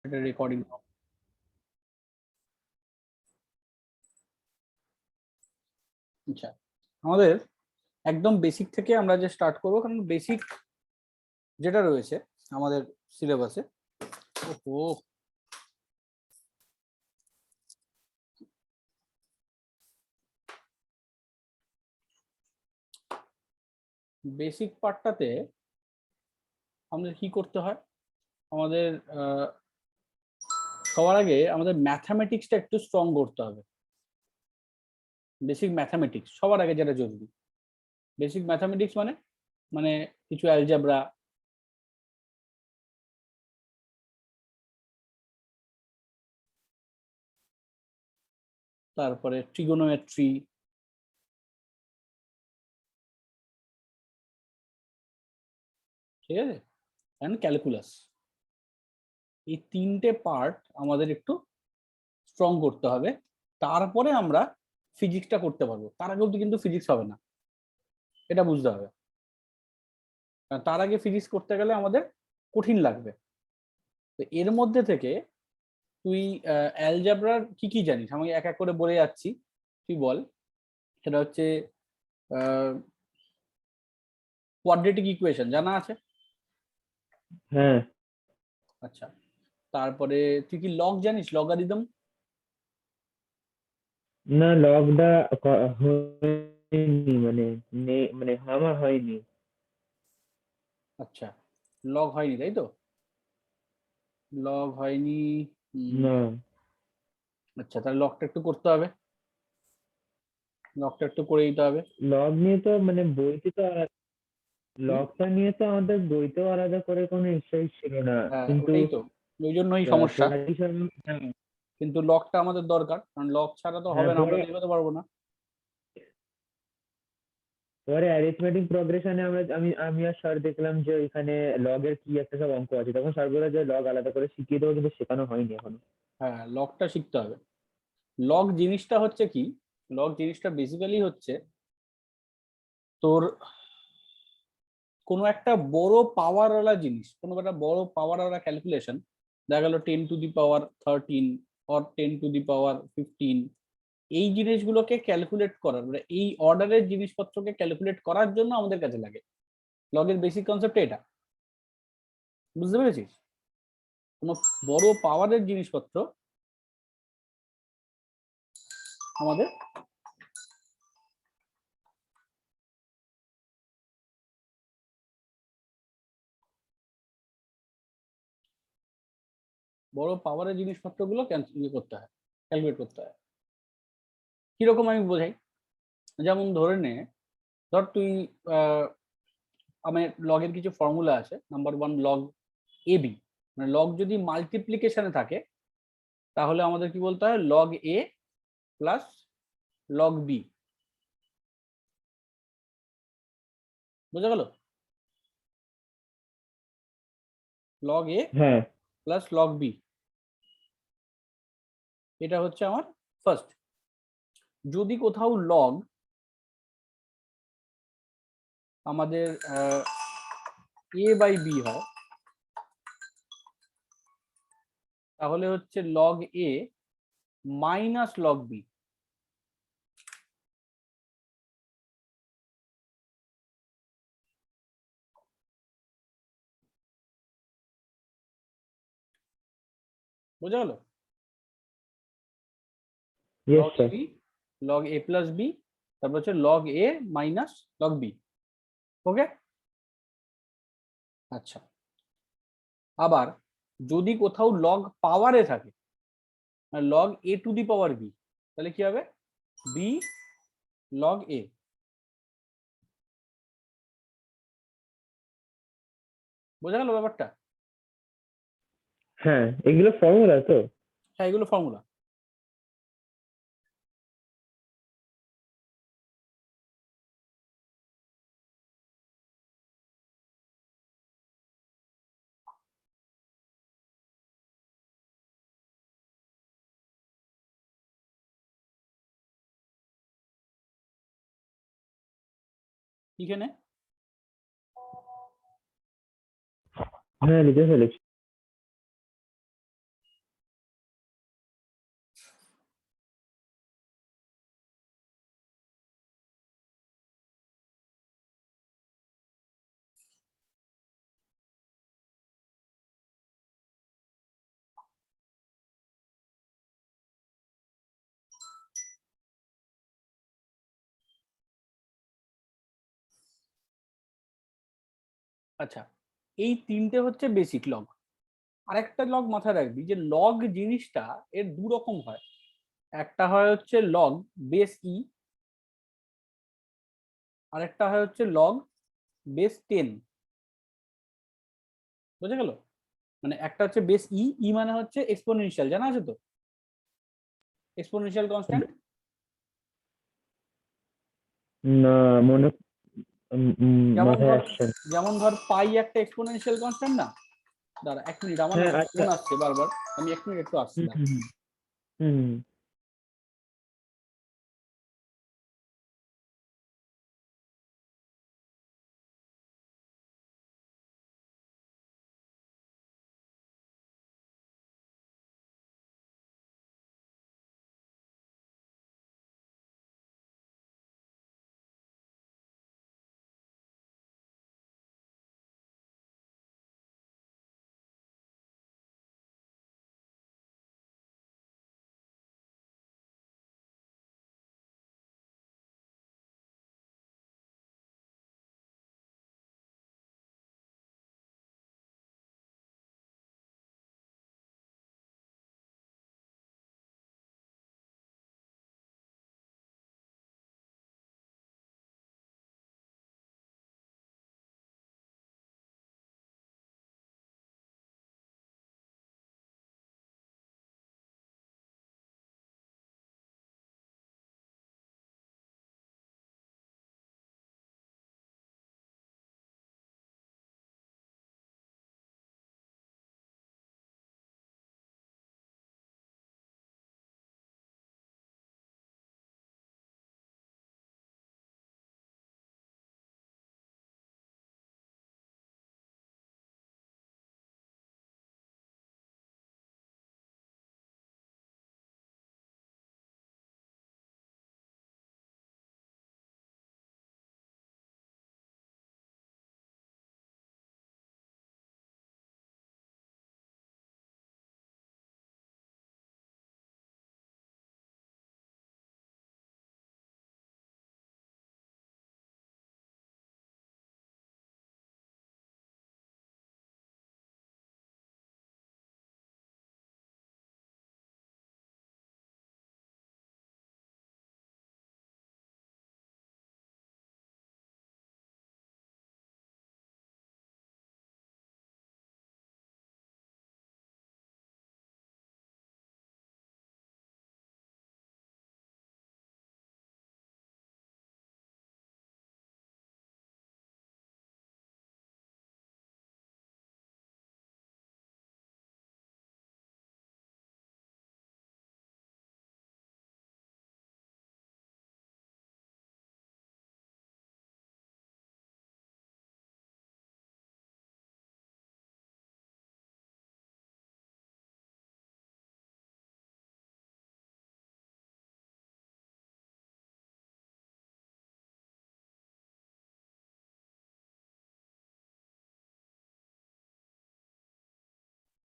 এটা রেকর্ডিং। আচ্ছা, আমাদের একদম বেসিক থেকে আমরা যে স্টার্ট করব, কারণ বেসিক যেটা রয়েছে আমাদের সিলেবাসে, ওহো, বেসিক পার্টটাতে আমাদের কি করতে হয়, আমাদের সবার আগে আমাদের ম্যাথামেটিক্সটা একটু স্ট্রং করতে হবে। বেসিক ম্যাথামেটিক্স সবার আগে যেটা জরুরি। বেসিক ম্যাথামেটিক্স মানে মানে কিছু অ্যালজেব্রা, তারপরে ট্রিগোনোমেট্রি, ঠিক আছে, অ্যান্ড ক্যালকুলাস। এই তিনটে পার্ট আমাদের একটু স্ট্রং করতে হবে, তারপরে আমরা ফিজিক্সটা করতে পারবো। তার আগেও কিন্তু ফিজিক্স হবে না, এটা বুঝতে হবে। তার আগে ফিজিক্স করতে গেলে আমাদের কঠিন লাগবে। তো এর মধ্যে থেকে তুই অ্যালজেব্রার কি কি জানিস আমি এক এক করে বলে যাচ্ছি, তুই বল। সেটা হচ্ছে কোয়াড্রেটিক ইকুয়েশন জানা আছে? হ্যাঁ। আচ্ছা, তারপরে তুই কি লগ জানিস, লগারিদম? না, লগটা হয়নি, মানে আমার হয়নি। আচ্ছা, লগ হয়নি তাই তো, লগ হয়নি। না, আচ্ছা, তাহলে লগটা একটু করতে হবে, লগটা একটু করে দিতে হবে। লগ নিয়ে তো মানে বইতে তো হুম? লগটা নিয়ে তো আমাদের বইতেও আলাদা করে কোনো এক্সারসাইজ ছিল না, হ্যাঁ, কিন্তু ওটাই তো, ওই জন্যই সমস্যা। tradition, হ্যাঁ। কিন্তু লগটা আমাদের দরকার, কারণ লগ ছাড়া তো হবে হ্যাঁ, না, আমরা পরে তো এগোতে পারবো না। পরে অ্যারিথমেটিক প্রোগ্রেশনে আমি আর স্যার দেখলাম যে ওইখানে লগের কি একটা সব অঙ্ক আছে, তখন স্যার বলে যে লগ আলাদা করে শিখিয়ে দেবো, কিন্তু শেখানো হয়নি এখনো। হ্যাঁ, লগটা শিখতে হবে। লগ জিনিসটা হচ্ছে কি, লগ জিনিসটা বেসিক্যালি হচ্ছে তোর কোনো একটা বড় পাওয়ারওয়ালা জিনিস, কোনো একটা বড় পাওয়ারওয়ালা ক্যালকুলেশন, দেখা গেল 10⁻13 অর 10⁻15, এই জিনিসগুলোকে ক্যালকুলেট করার, মানে এই অর্ডারের জিনিসপত্রকে ক্যালকুলেট করার জন্য আমাদের কাছে লাগে। লগের বেসিক কনসেপ্ট এটা, বুঝতে পেরেছিস? কোনো বড় পাওয়ারের জিনিসপত্র আমাদের বড় পাওয়ারের জিনিসপত্রগুলো ইয়ে করতে হয়, ক্যালকুলেট করতে হয়। কিরকম আমি বোঝাই, যেমন ধরে নে, ধর তুই আমার লগের কিছু ফর্মুলা আছে। Number one, log A B, মানে লগ যদি মাল্টিপ্লিকেশনে থাকে তাহলে আমাদের কি বলতে হয়, log A plus log B. বোঝা গেল? লগ এ হ্যাঁ, প্লাস লগ বি, এটা হচ্ছে আমার ফার্স্ট। যদি কোথাও লগ আমাদের এ বাই বি হয়, তাহলে হচ্ছে log A minus log B. বোঝা গেল? Yes log A sir. B, log A plus B, তারপর হচ্ছে log A minus log B. Okay? আচ্ছা, আবার যদি কোথাও লগ পাওয়ারে থাকে, log A to the power B, তাহলে কি হবে, বি লগ এ। বোঝা গেল ব্যাপারটা? হ্যাঁ, এগুলো ফর্মুলা তো। হ্যাঁ, এগুলো ফর্মুলা। এখানে হ্যাঁ, লিখে ফেলেছি। আচ্ছা, এই তিনটে হচ্ছে বেসিক লগ। আরেকটা লগ মাথায় রাখবি যে লগ জিনিসটা এর দু রকম হয়। একটা হয় হচ্ছে লগ বেস ই, আরেকটা হয় হচ্ছে লগ বেস 10। বুঝা গেল? মানে একটা হচ্ছে বেস ই, ই মানে হচ্ছে এক্সপোনেনশিয়াল, জানা আছে তো? Exponential constant. না, মনে যেমন মাথায় ধর, আসছে না। পাই একটা এক্সপোনেনশিয়াল কনস্ট্যান্ট না? দাঁড়া এক মিনিট, আমার না হ্যাঁ, একটা আচ্ছা। ফোন আসছে বারবার, আমি এক মিনিট একটু আসছি। হুম, হুম, হুম, হুম।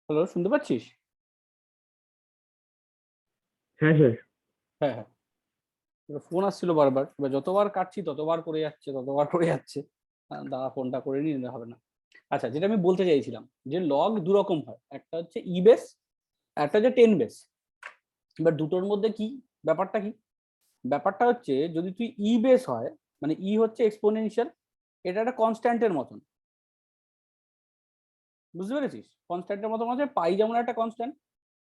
হ্যালো, শুনতে পাচ্ছিস? হ্যাঁ স্যার। হ্যাঁ হ্যাঁ, ফোন আসছিল বারবার, এবার যতবার কাটছি ততবার করে যাচ্ছে, দাঁড়া ফোনটা করে নিলে হবে না। আচ্ছা, যেটা আমি বলতে চাইছিলাম যে লগ দু রকম হয়, একটা হচ্ছে ই বেস, একটা হচ্ছে 10 বেস। এবার দুটোর মধ্যে কি ব্যাপারটা কি? ব্যাপারটা হচ্ছে যদি তুই ই বেস হয়, মানে ই হচ্ছে এক্সপোনেনশিয়াল, এটা একটা কনস্ট্যান্টের মতন। বুঝতে পেরেছিস? কনস্ট্যান্টের মতন আছে, পাই যেমন একটা কনস্ট্যান্ট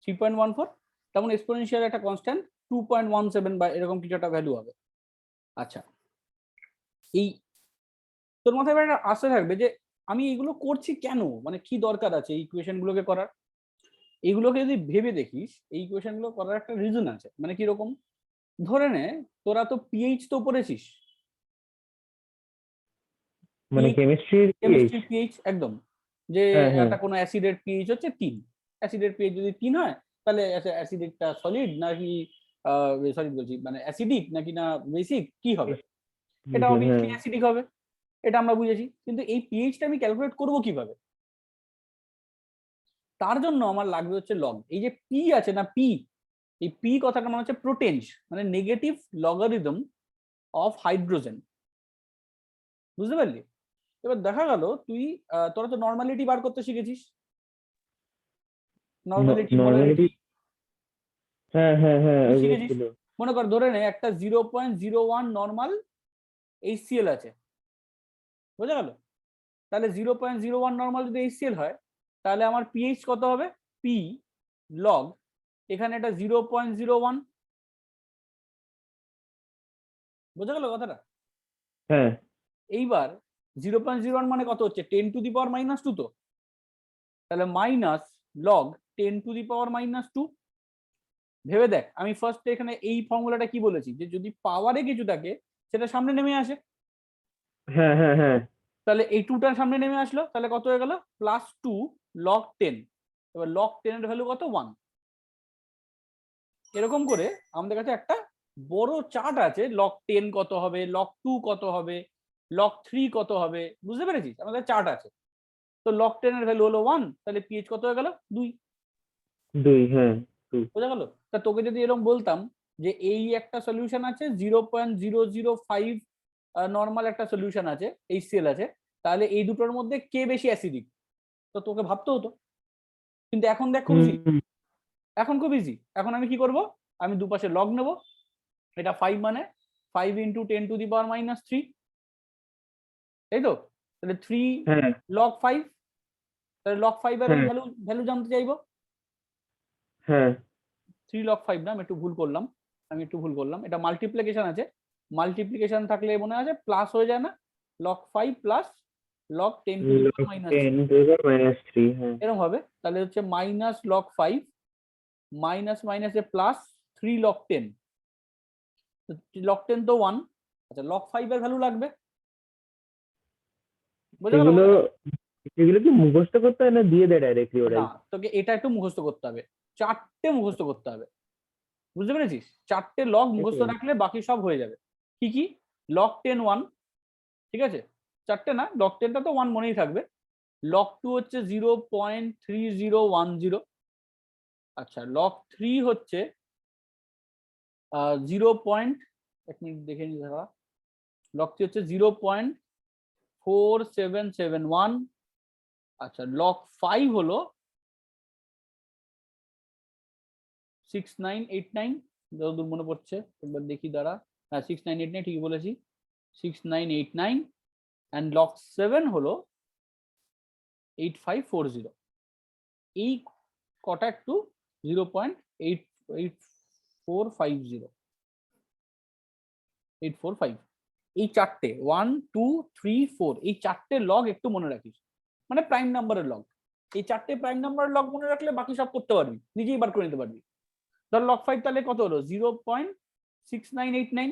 3.14, তেমন এক্সপোনেনশিয়াল একটা কনস্ট্যান্ট 2.17 বা এরকম কিছু একটা ভ্যালু হবে। আচ্ছা, এই তোর মাথায় এবার একটা আসতে থাকবে যে আমি এইগুলো করছি কেন, মানে কি দরকার আছে এই ইকুয়েশন গুলোকে করার। এইগুলোকে যদি ভেবে দেখিস, এই ইকুয়েশন গুলো করার একটা রিজন আছে। মানে কিরকম, ধরে নে তোরা তো পিএইচ তো পড়েছিস, মানে কেমিস্ট্রির পিএইচ। কেমিস্ট্রি পিএইচ একদম, যে হ্যাঁ, হ্যাঁ। একটা কোনো অ্যাসিডের পিএইচ হচ্ছে 3। অ্যাসিডের পিএইচ যদি 3 হয়, তাহলে অ্যাসিডিকটা সলিড নাকি, সলিড বলছি মানে অ্যাসিডিক নাকি না বেসিক কি হবে? এটা হ্যাঁ। অবভিয়াসলি অ্যাসিডিক হবে, এটা আমরা বুঝেছি। কিন্তু এই পিএইচটা আমি ক্যালকুলেট করব কিভাবে? তার জন্য আমার লাগবে হচ্ছে লগ। এই যে পি আছে না, পি, এই পি কথাটা মানে হচ্ছে প্রোটেনস, মানে নেগেটিভ লগারিদম অফ হাইড্রোজেন। বুঝতে পারলি? এবার দেখা গেল তুই তোরা তো নর্মালিটি বার করতে শিখেছিস, নর্মালিটি নর্মালিটি, মোলারিটি হ্যাঁ হ্যাঁ হ্যাঁ ওইগুলো শিখেছিস। ছিল। মনে কর ধরে নে একটা 0.01 নর্মাল HCl আছে, বোঝা গেল? তাহলে 0.01 নর্মাল যদি HCl হয়, তাহলে আমার পিএইচ কত হবে? পি লগ, এখানে এটা 0.01, বোঝা গেল কথাটা? হ্যাঁ এইবার 0.01 মানে কত হচ্ছে? 10⁻², তো তাহলে মাইনাস লগ 10⁻²। ভেবে দেখ, আমি ফার্স্ট এখানে এই ফর্মুলাটা কি বলেছি, যে যদি পাওয়ারে কিছু থাকে সেটা সামনে নেমে আসে, হ্যাঁ হ্যাঁ হ্যাঁ তাহলে এই 2টার সামনে নেমে আসলো, তাহলে কত হয়ে গেল? +2 log 10। এবার log 10 এর ভ্যালু কত? 1। এরকম করে আমাদের কাছে একটা বড় চার্ট আছে, log 10 কত হবে, log 2 কত হবে, log 3 কত হবে, বুঝতে পেরেছিস? আমাদের চার্ট আছে। তো log 10 এর ভ্যালু হলো 1, তাহলে পিএইচ কত হয়ে গেল? 2। 2, হ্যাঁ 2। বোঝা গেল? তা তোকে যদি এরকম বলতাম যে এই একটা সলিউশন আছে 0.005 নর্মাল একটা সলিউশন আছে, HCl আছে, তাহলে এই দুটোর মধ্যে কে বেশি অ্যাসিডিক, তো তোকে ভাবতে হতো। কিন্তু এখন দেখ খুব ইজি, এখন খুব ইজি। এখন আমি কি করব, আমি দুপাশে লগ নেব, এটা 5 মানে 5 × 10⁻³ তাই তো? তাহলে 3 হ্যাঁ log 5, তাহলে log 5 এর আমি হ্যাঁ ভ্যালু ভ্যালু জানতে চাইবো। হ্যাঁ 3 log 5 না, আমি একটু ভুল করলাম, এটা মাল্টিপ্লিকেশন আছে, মাল্টিপ্লিকেশন থাকলে মনে আছে প্লাস হয়ে যায় না, log 5 প্লাস log 10⁻³ 10⁻³ হ্যাঁ। এরকম হবে। তাহলে হচ্ছে মাইনাস log 5 মাইনাস মাইনাসে প্লাস 3 log 10, log 10 তো 1, আচ্ছা log 5 এর ভ্যালু লাগবে, বোঝা গেল সেগুলো কথাটা? সেগুলো কি মুখস্থ করতে হয় না দিয়ে দেয় ডাইরেক্টলি ওরাই? না, তোকে এটা একটু মুখস্থ করতে হবে, 4টে মুখস্থ করতে হবে, বুঝতে পেরেছিস? 4টে লগ মুখস্থ রাখলে বাকি সব হয়ে যাবে। কি কি? log 10 1, ঠিক আছে, 4টে না, log 10টা তো 1 মনেই থাকবে। log 2 হচ্ছে 0.3010, আচ্ছা log 3 হচ্ছে 0. এক মিনিট দেখে নি দাদা, log 3 হচ্ছে 0.4771, আচ্ছা log 5 হলো 6989, যতদূর মনে পড়ছে, একবার দেখি দাঁড়া, হ্যাঁ 6989 ঠিকই বলেছি, 6989, অ্যান্ড log 7 হলো 8540। এই কটা একটু 0.8450, এই চারটে 1 2 3 4, এই চারটে লগ একটু মনে রাখিস, মানে প্রাইম নাম্বারের লগ। এই চারটে প্রাইম নাম্বারের লগ মনে রাখলে বাকি সব করতে পারবি, নিজেই বার করে নিতে পারবি। ধর log 5 তাহলে কত হলো? 0.6989,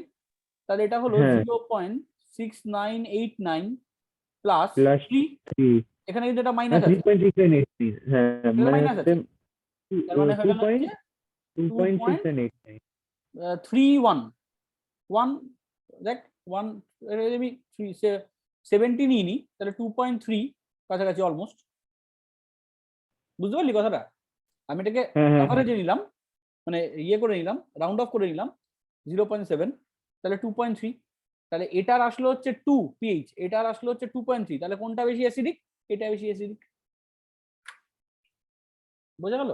তাহলে এটা হলো হ্যাঁ 0.6989 প্লাস প্লাস 3, 3 এখানে কিন্তু এটা না মাইনাস আছে, 3.6983 হ্যাঁ এটা মানে মাইনাস হচ্ছে আছে, তার মানে হয়ে গেল হচ্ছে 2.6989। 2.31 1, দেখ 1, আমি 70 নিয়ে নিই, তাহলে 2.3 কাছাকাছি অলমোস্ট, বুঝতে পারলি কথাটা? আমি এটাকে হ্যাঁ হ্যাঁ হ্যাঁ অ্যাভারেজে নিলাম, মানে ইয়ে করে নিলাম, রাউন্ড অফ করে নিলাম 0.7, তাহলে 2.3, তাহলে এটার আসলো হচ্ছে 2 পিএইচ, এটার আসলো হচ্ছে 2.3, তাহলে কোনটা বেশি অ্যাসিডিক? এটা বেশি অ্যাসিডিক, বোঝা গেল?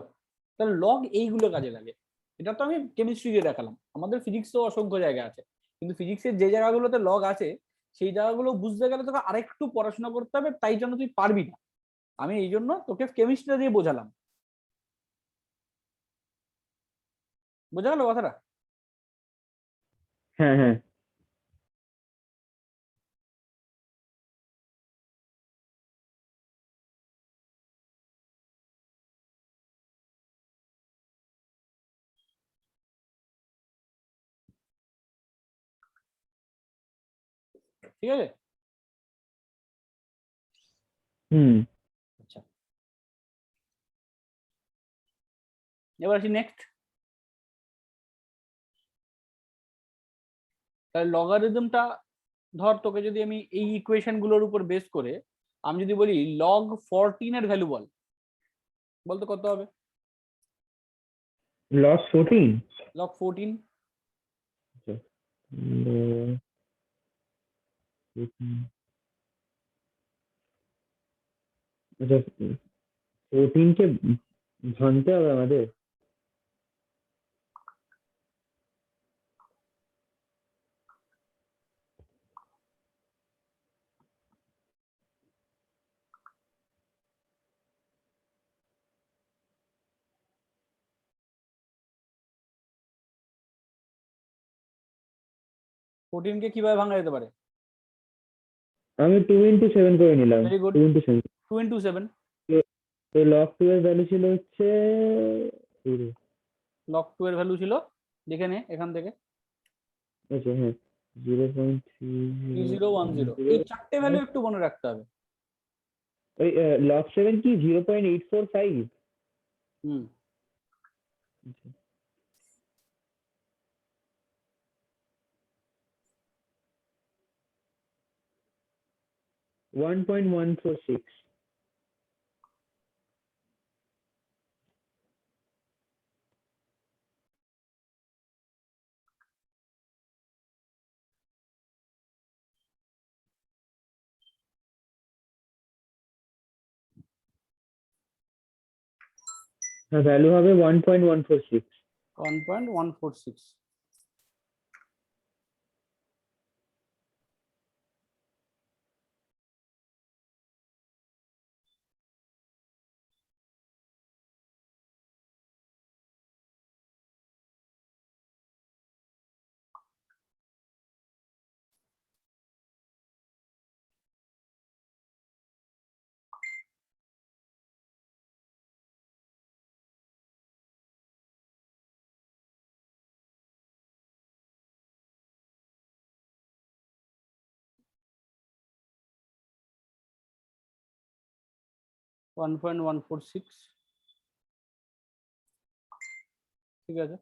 তাহলে লগ এইগুলো কাজে লাগে। এটা তো আমি কেমিস্ট্রি দিয়ে দেখালাম, আমাদের ফিজিক্সেও অসংখ্য জায়গা আছে, কিন্তু ফিজিক্সের যে জায়গাগুলোতে লগ আছে সেই জায়গাগুলো বুঝতে গেলে তোকে আরেকটু পড়াশোনা করতে হবে, তাই জন্য তুই পারবি না। আমি এই জন্য তোকে কেমিস্ট্রি দিয়ে বোঝালাম, বোঝা গেল কথাটা? হ্যাঁ হ্যাঁ ঠিক আছে, হুম আচ্ছা এবার আসি নেক্সট। তাহলে লগারিদমটা, ধর তোকে যদি আমি এই ইকুয়েশন গুলোর উপর বেস করে আমি যদি বলি log 14 এর ভ্যালু বল, বলতো কত হবে? লস 14। log 14, উম, আচ্ছা, 14 কে ভাঙতে হবে আমাদের। 14 কে কিভাবে ভাঙা যেতে পারে? আমি 2 into 7 করে নিলাম, ভেরি গুড, 2 into 7। 2 into 7। তো লগ 2 এর ভ্যালু ছিল হচ্ছে এই রে, লগ 2 এর ভ্যালু ছিল, দেখে নে এখান থেকে, আচ্ছা হ্যাঁ, 3010। 0.3010। এই চারটে ভ্যালু একটু মনে রাখতে হবে। ওই লগ 7 কি 0.845? হুম। 1.146। হ্যাঁ, ভ্যালু হবে 1.146। 1.146। One point one four six, ঠিক আছে।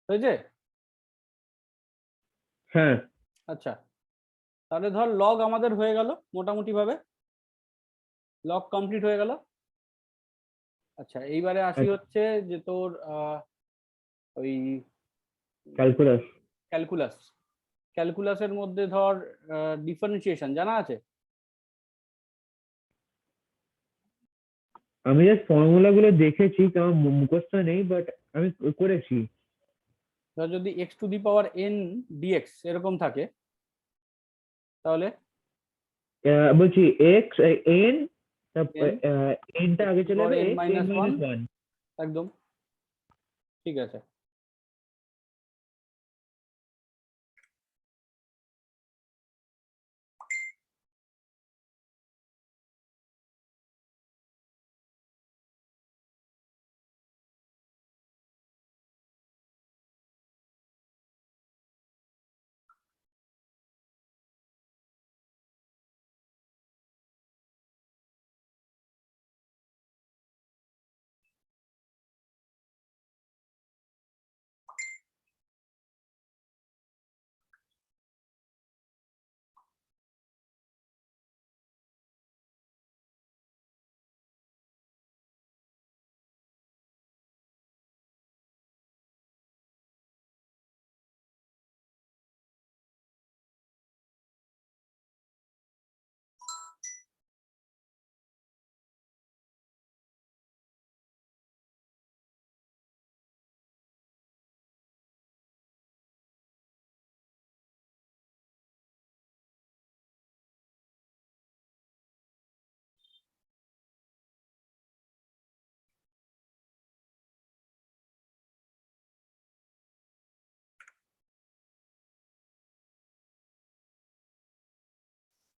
হয়েছে? হ্যাঁ আচ্ছা, তাহলে ধর লগ আমাদের হয়ে গেল মোটামুটি ভাবে, লগ কমপ্লিট হয়ে গেল। আচ্ছা, এইবারে আসি হচ্ছে যে তোর ওই ক্যালকুলাস। ক্যালকুলাস। ক্যালকুলাসের মধ্যে ধর ডিফারেন্সিয়েশন জানা আছে? আমি জাস্ট ফর্মুলা গুলো দেখেছি, তেমন মুখস্থ নেই, বাট আমি করেছি। ধর যদি X to the power N dx এরকম থাকে, তাহলে বলছি এক্স এন, এন এনটা এক্স আগে টু দি চলে পাওয়ার যাবে N X N minus one, minus one. একদম ঠিক আছে।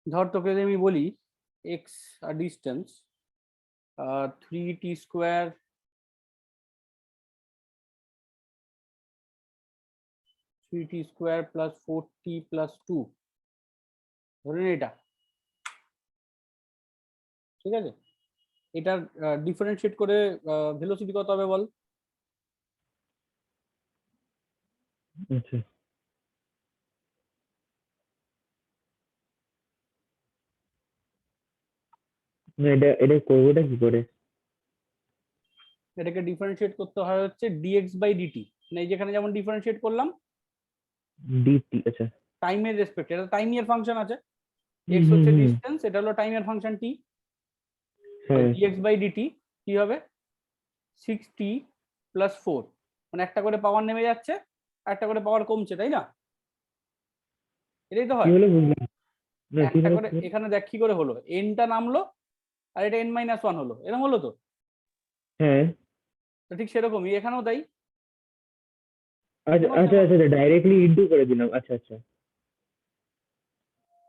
ধর তোকে যদি আমি বলি x distance 3t² 3t² plus 4t plus 2, ধরে নে এটা, ঠিক আছে? এটার ডিফারেন্সিয়েট করে ভেলোসিটি কত হবে বল? আচ্ছা, না এটা এটা করবোটা কি করে? এটাকে ডিফারেন্সিয়েট করতে হয় হচ্ছে ডিএক্স বাই ডিটি, মানে এই যেখানে যেমন ডিফারেন্সিয়েট করলাম ডিটি, আচ্ছা। টাইমের রেসপেক্ট, এটা টাইম এর ফাংশন আছে, হুম এক্স হুম হচ্ছে হুম। ডিস্টেন্স, এটা হলো টাইমের ফাংশন টি, হ্যাঁ। ডিএক্স বাই ডিটি কি হবে 6t প্লাস 4, মানে একটা করে পাওয়ার নেমে যাচ্ছে, একটা করে পাওয়ার কমছে, তাই না? এটাই তো কি হয়। হলো বুঝলাম না, কি একটা হলো করে কি হলো? এখানে দেখ কি করে হলো, এনটা নামলো আর এটা n-1 হলো, এরকম হলো তো। হ্যাঁ। তো ঠিক সেরকমই এখানেও তাই, আচ্ছা এখানেও আচ্ছা সেম আচ্ছা, ডাইরেক্টলি ইনটু করে দিলাম, আচ্ছা আচ্ছা।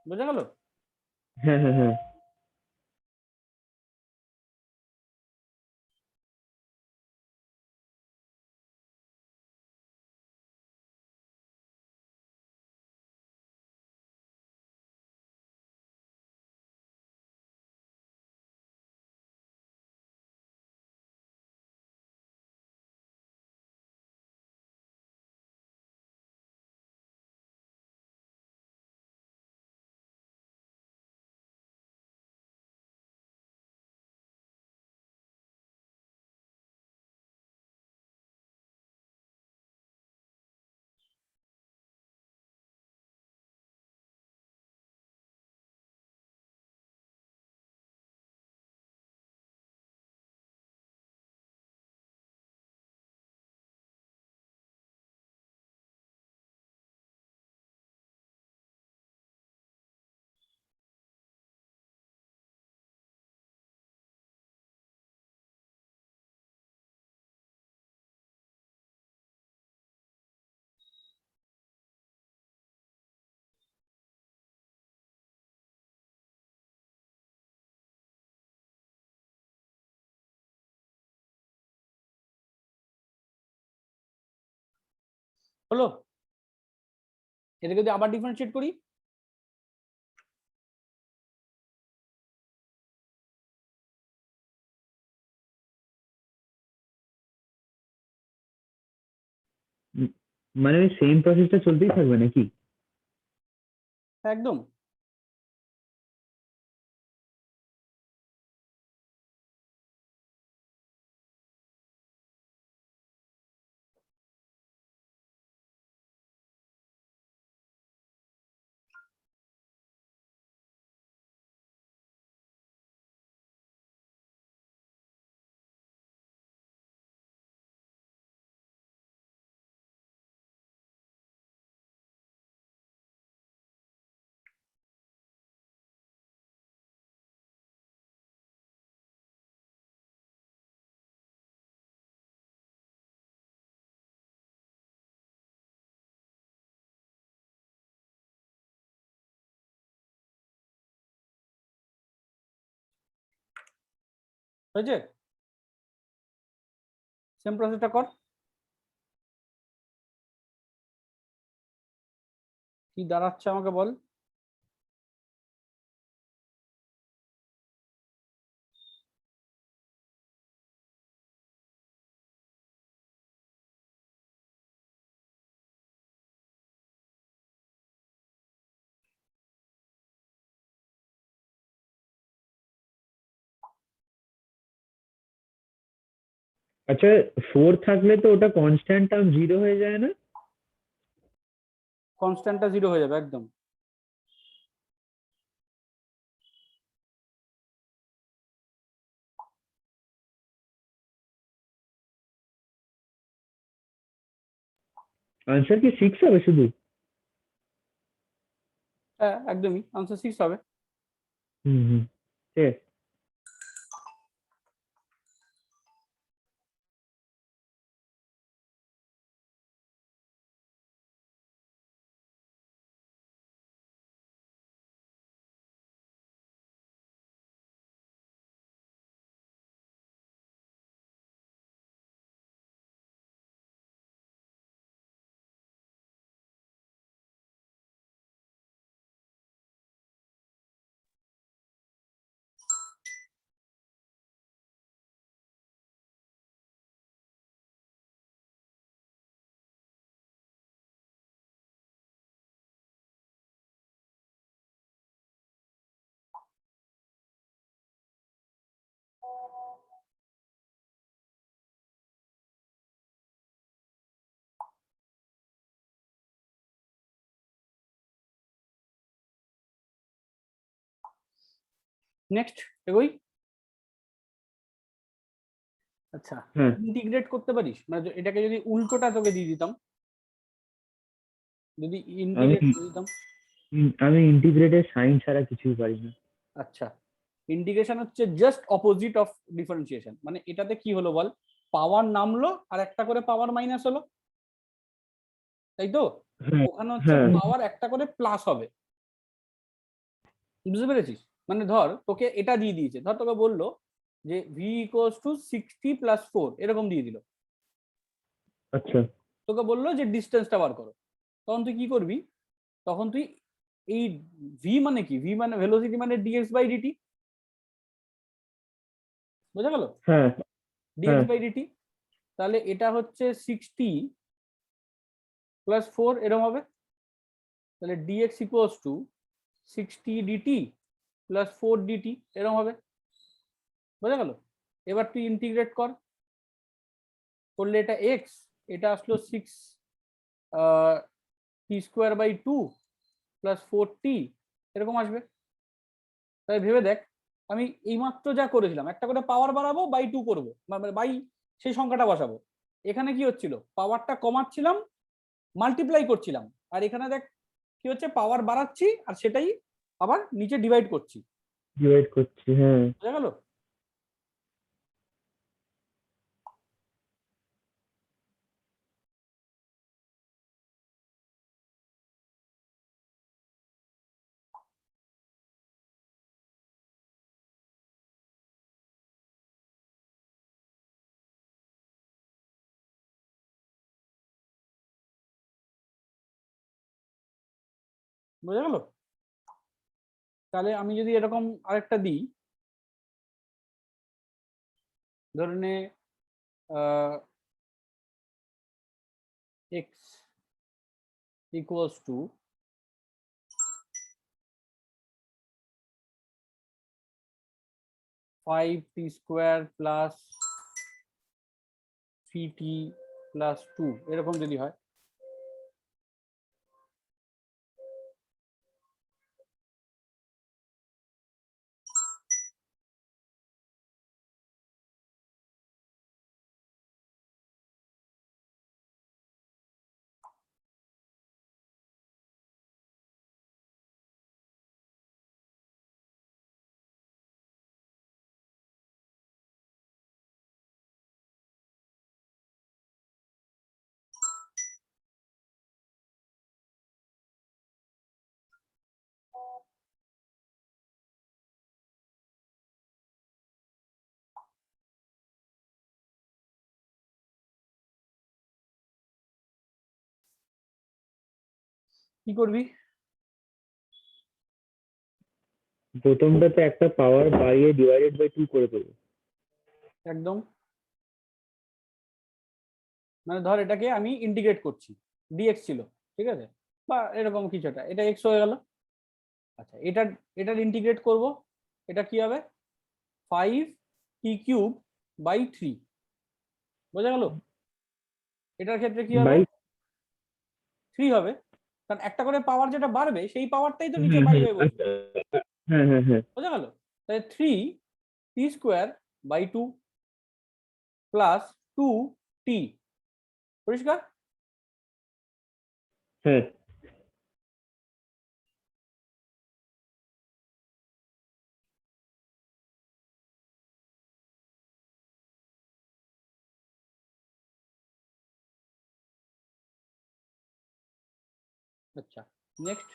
বোঝা গেল? হ্যাঁ হ্যাঁ হ্যাঁ। হলো? এটাকে যদি আবার ডিফারেন্সিয়েট করি, মানে ওই সেম প্রসেসটা চলতেই থাকবে নাকি? একদম। হয়েছে? সেম প্রসেসটা কর। কি দাঁড়াচ্ছে আমাকে বল। আচ্ছা, 4 থাকলে তো ওটা কনস্ট্যান্ট টার্ম 0 হয়ে যায় না? কনস্ট্যান্টটা 0 হয়ে যাবে একদম। আনসার কি 6 হবে শুধু? হ্যাঁ একদমই, আনসার 6 হবে। হুম হুম, ঠিক আছে। নেক্সট এগোই। আচ্ছা, হ্যাঁ, ইন্টিগ্রেট করতে পারিস? মানে এটাকে যদি উল্টোটা তোকে দিয়ে দিতাম, যদি আমি ইন্টিগ্রেট করে দিতাম। আমি ইন্টিগ্রেটের সাইন ছাড়া কিছুই পারি না। আচ্ছা, ইন্টিগ্রেশন হচ্ছে জাস্ট অপোজিট অফ ডিফারেন্সিয়েশন। মানে এটাতে কি হলো বল, পাওয়ার নামলো আর একটা করে পাওয়ার মাইনাস হলো, তাই তো? হ্যাঁ ওখানে হচ্ছে হ্যাঁ পাওয়ার একটা করে প্লাস হবে। বুঝতে পেরেছিস? মানে ধর তোকে এটা দিয়ে দিয়েছে, ধর তোকে বললো যে ভি ইকুয়ালস টু 60 + 4 এরকম দিয়ে দিল। আচ্ছা তোকে বললো যে ডিস্টেন্সটা বার করো। তখন তুই কি করবি? তখন তুই এই ভি মানে কি, ভি মানে ভেলোসিটি মানে ডিএক্স বাই ডিটি। বোঝা গেল? হ্যাঁ হ্যাঁ ডিএক্স বাই ডিটি। তাহলে এটা হচ্ছে 60 + 4 এরকম হবে। তাহলে DX equals two 60 dt + 4 dt এরকম হবে। বোঝা গেল? এবার তুই ইন্টিগ্রেট কর, করলে এটা এক্স, এটা আসলো 6t² / 2 + 4t এরকম আসবে। তাই ভেবে দেখ, আমি এইমাত্র যা করেছিলাম, একটা করে পাওয়ার বাড়াবো বাই 2 করবো, মানে বাই সেই সংখ্যাটা বসাবো। এখানে কি হচ্ছিল, পাওয়ারটা কমাচ্ছিলাম, মাল্টিপ্লাই করছিলাম। আর এখানে দেখ কি হচ্ছে, পাওয়ার বাড়াচ্ছি আর সেটাই আবার নিচে ডিভাইড করছি। ডিভাইড করছি, হ্যাঁ। বোঝা গেল? বোঝা গেল? তাহলে আমি যদি এরকম আরেকটা দিই, ধরে নে X equals to five T square plus three T plus two, এরকম যদি হয়, কি করবি? প্রথমটাতে একটা পাওয়ার বাড়িয়ে ডিভাইডেড বাই 2 করে দেবো। একদম, মানে ধর এটাকে আমি ইন্টিগ্রেট করছি, ডিএক্স ছিল, ঠিক আছে, বা এরকম কিছুটা, এটা এক্স হয়ে গেল। আচ্ছা, এটার ইন্টিগ্রেট করব, এটা কি হবে? Five T cube by three, বোঝা গেল? এটার ক্ষেত্রে কি হবে? বাই 3 হবে, কারণ একটা করে পাওয়ার যেটা বাড়বে সেই পাওয়ারটাই তো নিচে হুম বাই হুম হয়ে বসবে, হ্যাঁ হ্যাঁ হ্যাঁ বোঝা গেল? তাহলে three T square by two plus two T, পরিষ্কার? হ্যাঁ আচ্ছা, নেক্সট।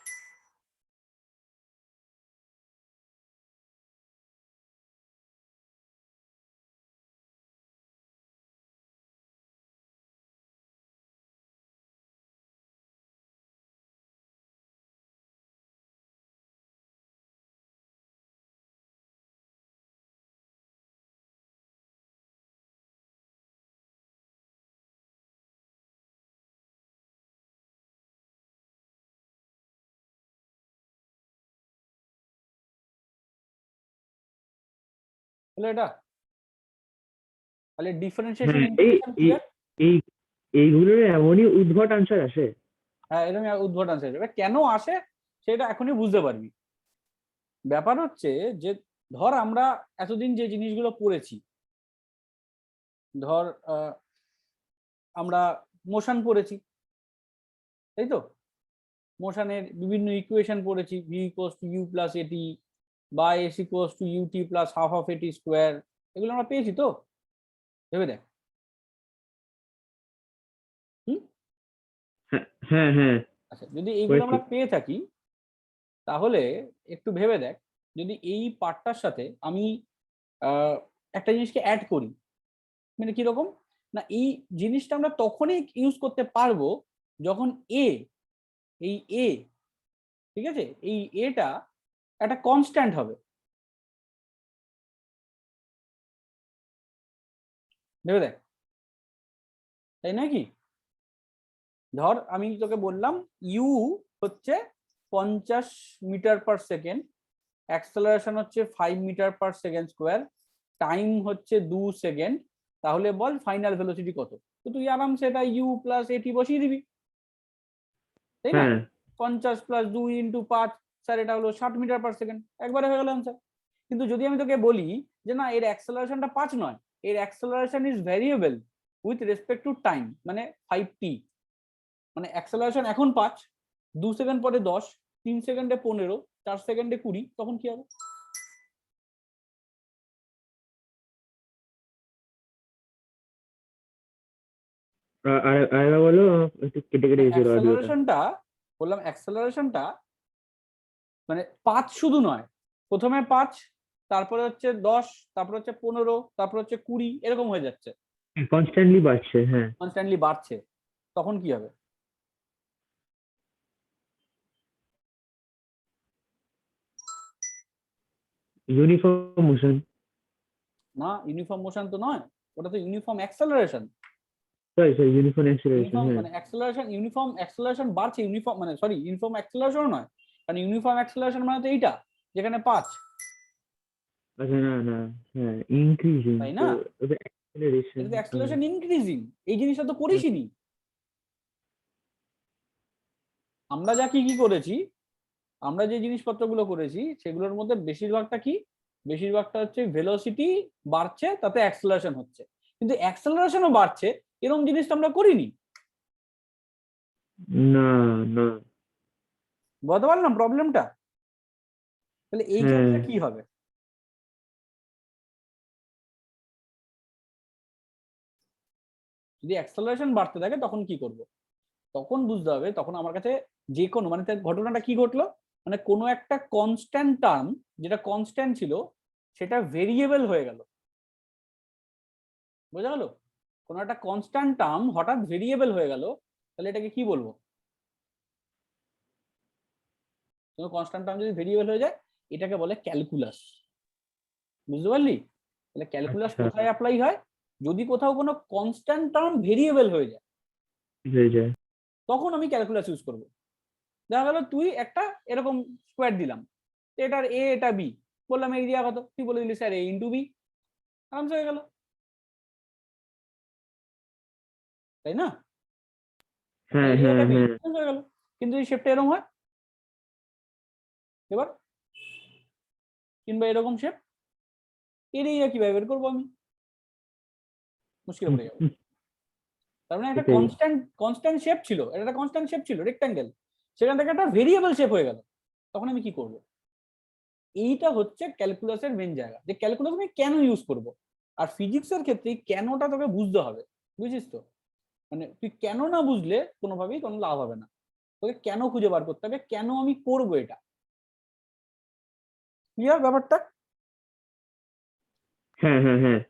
তাহলে এটা, তাহলে ডিফারেন্সিয়েশন হ্যাঁ ইন্টিগ্রেশন এই ক্লিয়ার? এই এইগুলোর এমনই উদ্ভট আনসার আসে। হ্যাঁ, এরকম উদ্ভট আনসার যাবে, কেন আসে সেটা এখনই বুঝতে পারবি। ব্যাপার হচ্ছে যে ধর আমরা এতদিন যে জিনিসগুলো পড়েছি, ধর আমরা মোশন পড়েছি, তাই তো? মোশনের বিভিন্ন ইকুয়েশন পড়েছি, V equals to you plus এটি বা S equals to UT plus half of AT square, এগুলো আমরা পেয়েছি তো, ভেবে দেখ। হুম। হ্যাঁ হ্যাঁ হ্যাঁ আচ্ছা, যদি এইগুলো করেছি। আমরা পেয়ে থাকি, তাহলে একটু ভেবে দেখ, যদি এই পার্টটার সাথে আমি একটা জিনিসকে অ্যাড করি, মানে কিরকম, না এই জিনিসটা আমরা তখনই ইউজ করতে পারবো যখন এ, এই এ, ঠিক আছে, এই এটা একটা কনস্ট্যান্ট হবে, ভেবে দেখ, তাই নয় কি? ধর আমি তোকে বললাম ইউ হচ্ছে 50 মিটার/সেকেন্ড, অ্যাক্সেলারেশন হচ্ছে 5 মিটার/সেকেন্ড স্কোয়ার, টাইম হচ্ছে 2 সেকেন্ড, তাহলে বল ফাইনাল ভেলোসিটি কত? তো তুই আরামসে এটা ইউ প্লাস এটি বসিয়ে দিবি, তাই না? হ্যাঁ 50 + 2 × 5, স্যার এটা হলো 60 মিটার/সেকেন্ড, একবারে হয়ে গেল আনসার। কিন্তু যদি আমি তোকে বলি যে না, এর অ্যাক্সেলারেশনটা 5 নয়, এর acceleration is variable with respect to time, মানে 5t, মানে অ্যাক্সেলারেশন এখন 5, 2 সেকেন্ড পরে 10, 3 সেকেন্ডে 15, 4 সেকেন্ডে 20, তখন কি হবে? আরেকবার বলো, একটু কেটে কেটে গেছিল অডিওটা। অ্যাক্সেলারেশনটা, বললাম অ্যাক্সেলারেশনটা মানে 5 শুধু নয়, প্রথমে 5, তারপরে হচ্ছে 10, তারপরে হচ্ছে 15, তারপরে হচ্ছে 20, এরকম হয়ে যাচ্ছে, কনস্ট্যান্টলি বাড়ছে, হ্যাঁ। কনস্ট্যান্টলি বাড়ছে, তখন কি হবে? Uniform motion. না, ইউনিফর্ম মোশন তো নয়, ওটা তো uniform acceleration. Sorry uniform acceleration, uniform হ্যাঁ। মানে অ্যাক্সেলারেশন, ইউনিফর্ম অ্যাক্সেলারেশন বাড়ছে, ইউনিফর্ম মানে সরি ইউনিফর্ম অ্যাক্সেলারেশন নয়, কারণ ইউনিফর্ম অ্যাক্সেলারেশন মানে তো এইটা যেখানে 5, আচ্ছা, না না, হ্যাঁ, ইনক্রিজিং তাই তো না? ওটা অ্যাক্সিলারেশন। এটা তো অ্যাক্সেলারেশন ইনক্রিজিং, এই জিনিসটা তো করিসনি। আমরা যা কি কি করেছি, আমরা যে জিনিসপত্রগুলো করেছি সেগুলোর মধ্যে বেশিরভাগটা কি, বেশিরভাগটা হচ্ছে ভেলোসিটি বাড়ছে তাতে অ্যাক্সেলারেশন হচ্ছে, কিন্তু অ্যাক্সেলারেশনও বাড়ছে এরকম জিনিস তো আমরা করিনি। না না, বুঝতে পারলাম প্রবলেমটা? তাহলে এই হ্যাঁ ক্ষেত্রে কি হবে, যদি অ্যাক্সেলারেশন বাড়তে থাকে তখন কি করব, তখন বুঝতে হবে, তখন আমার কাছে যে কোনো মানে তার ঘটনাটা কি ঘটলো, মানে কোনো একটা কনস্ট্যান্ট টার্ম যেটা কনস্ট্যান্ট ছিল সেটা ভেরিয়েবল হয়ে গেল। বোঝা গেল? কোনো একটা কনস্ট্যান্ট টার্ম হঠাৎ ভেরিয়েবল হয়ে গেল, তাহলে এটাকে কি বলবো? কোনো কনস্ট্যান্ট টার্ম যদি ভেরিয়েবল হয়ে যায় এটাকে বলে ক্যালকুলাস। বুঝতে পারলি? তাহলে ক্যালকুলাস আচ্ছা, কোথায় অ্যাপ্লাই হয়, যদি কোথাও কোনো কনস্ট্যান্ট টার্ম ভেরিয়েবল হয়ে যায় হয়ে যায়। তখন আমি ক্যালকুলাস ইউজ করব। দেখা গেল তুই একটা এরকম স্কোয়ার দিলাম, এটার এ এটা বি, বললাম এরিয়া কত, তুই বলে দিলি স্যার এ ইন্টু বি, আরামসে হয়ে গেল, তাই না? হ্যাঁ এরিয়া হ্যাঁ এটা বি হ্যাঁ, হয়ে গেল। কিন্তু এই শেপটা এরকম হয় এবার, কিংবা এরকম শেপ, এরিয়া কিভাবে বের করবো আমি, মুশকিল পড়ে যাবো। তার মানে একটা এটাই। কনস্ট্যান্ট কনস্ট্যান্ট শেপ ছিল, এটা একটা কনস্ট্যান্ট শেপ ছিল রেক্ট্যাঙ্গেল, সেখান থেকে একটা ভেরিয়েবল শেপ হয়ে গেল, তখন আমি কি করব? এইটা হচ্ছে ক্যালকুলাসের মেন জায়গা, যে ক্যালকুলাস আমি কেন ইউজ করব। আর ফিজিক্সের ক্ষেত্রে কেনটা তোকে বুঝতে হবে, বুঝিস তো? মানে তুই কেন না বুঝলে কোনোভাবেই কোনো লাভ হবে না, তোকে কেন খুঁজে বার করতে হবে, কেন আমি করব এটা, ক্লিয়ার ব্যাপারটা? হ্যাঁ হ্যাঁ হ্যাঁ,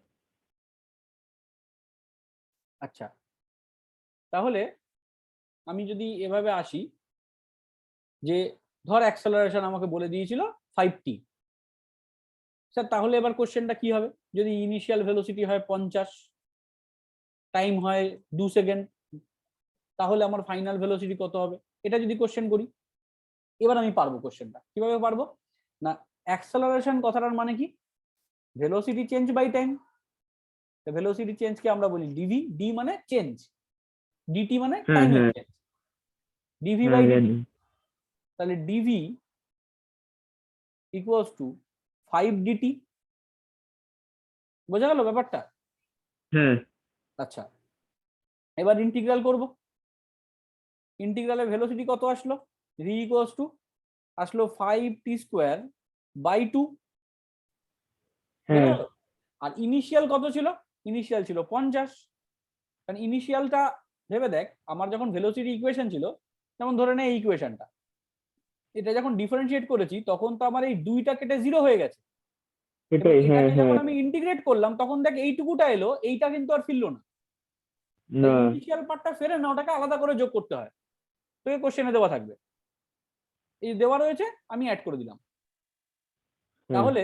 আচ্ছা, তাহলে আমি যদি এভাবে আসি, যে ধর অ্যাক্সেলারেশন আমাকে বলে দিয়েছিল 5t, স্যার তাহলে এবার কোশ্চেনটা কি হবে, যদি ইনিশিয়াল ভেলোসিটি হয় 50, টাইম হয় 2 সেকেন্ড, তাহলে আমার ফাইনাল ভেলোসিটি কত হবে, এটা যদি কোশ্চেন করি, এবার আমি পারবো কোশ্চেনটা কিভাবে পারবো না, অ্যাক্সেলারেশন কথাটার মানে কি, velocity change by time, velocity চেঞ্জকে আমরা বলি ডিভি, ডি মানে চেঞ্জ, ডিটি মানে হ্যাঁ টাইমের হ্যাঁ চেঞ্জ, ডিভি হ্যাঁ বাই ডিটি, জানি। তাহলে ডিভি ইকুয়ালস টু 5 ডিটি। বোঝা গেল ব্যাপারটা? হ্যাঁ আচ্ছা, এবার ইন্টিগ্রাল করব, ইন্টিগ্রালের ভেলোসিটি কত আসলো, ভি ইকুয়ালস টু আসলো 5t² বাই 2। বোঝা হ্যাঁ, গেল? আর ইনিশিয়াল কত ছিল, ইনিশিয়াল ছিল 50, কারণ ইনিশিয়ালটা ভেবে দেখ, আমার যখন ভেলোসিটি ইকুয়েশন ছিল, যেমন ধরে নে এই ইকুয়েশনটা, এটা যখন ডিফারেন্সিয়েট করেছি তখন তো আমার এই 2টা কেটে 0 হয়ে গেছে, এবং এটাই, হ্যাঁ এটাকে যখন হ্যাঁ। আমি ইন্টিগ্রেট করলাম তখন দেখ এইটুকুটা এলো, এইটা কিন্তু আর ফিরলো না, তাই না, ইনিশিয়াল পার্টটা ফেরে না, ওটাকে আলাদা করে যোগ করতে হয়, তোকে কোশ্চেনে দেওয়া থাকবে, এই দেওয়া রয়েছে আমি অ্যাড করে দিলাম। হ্যাঁ, তাহলে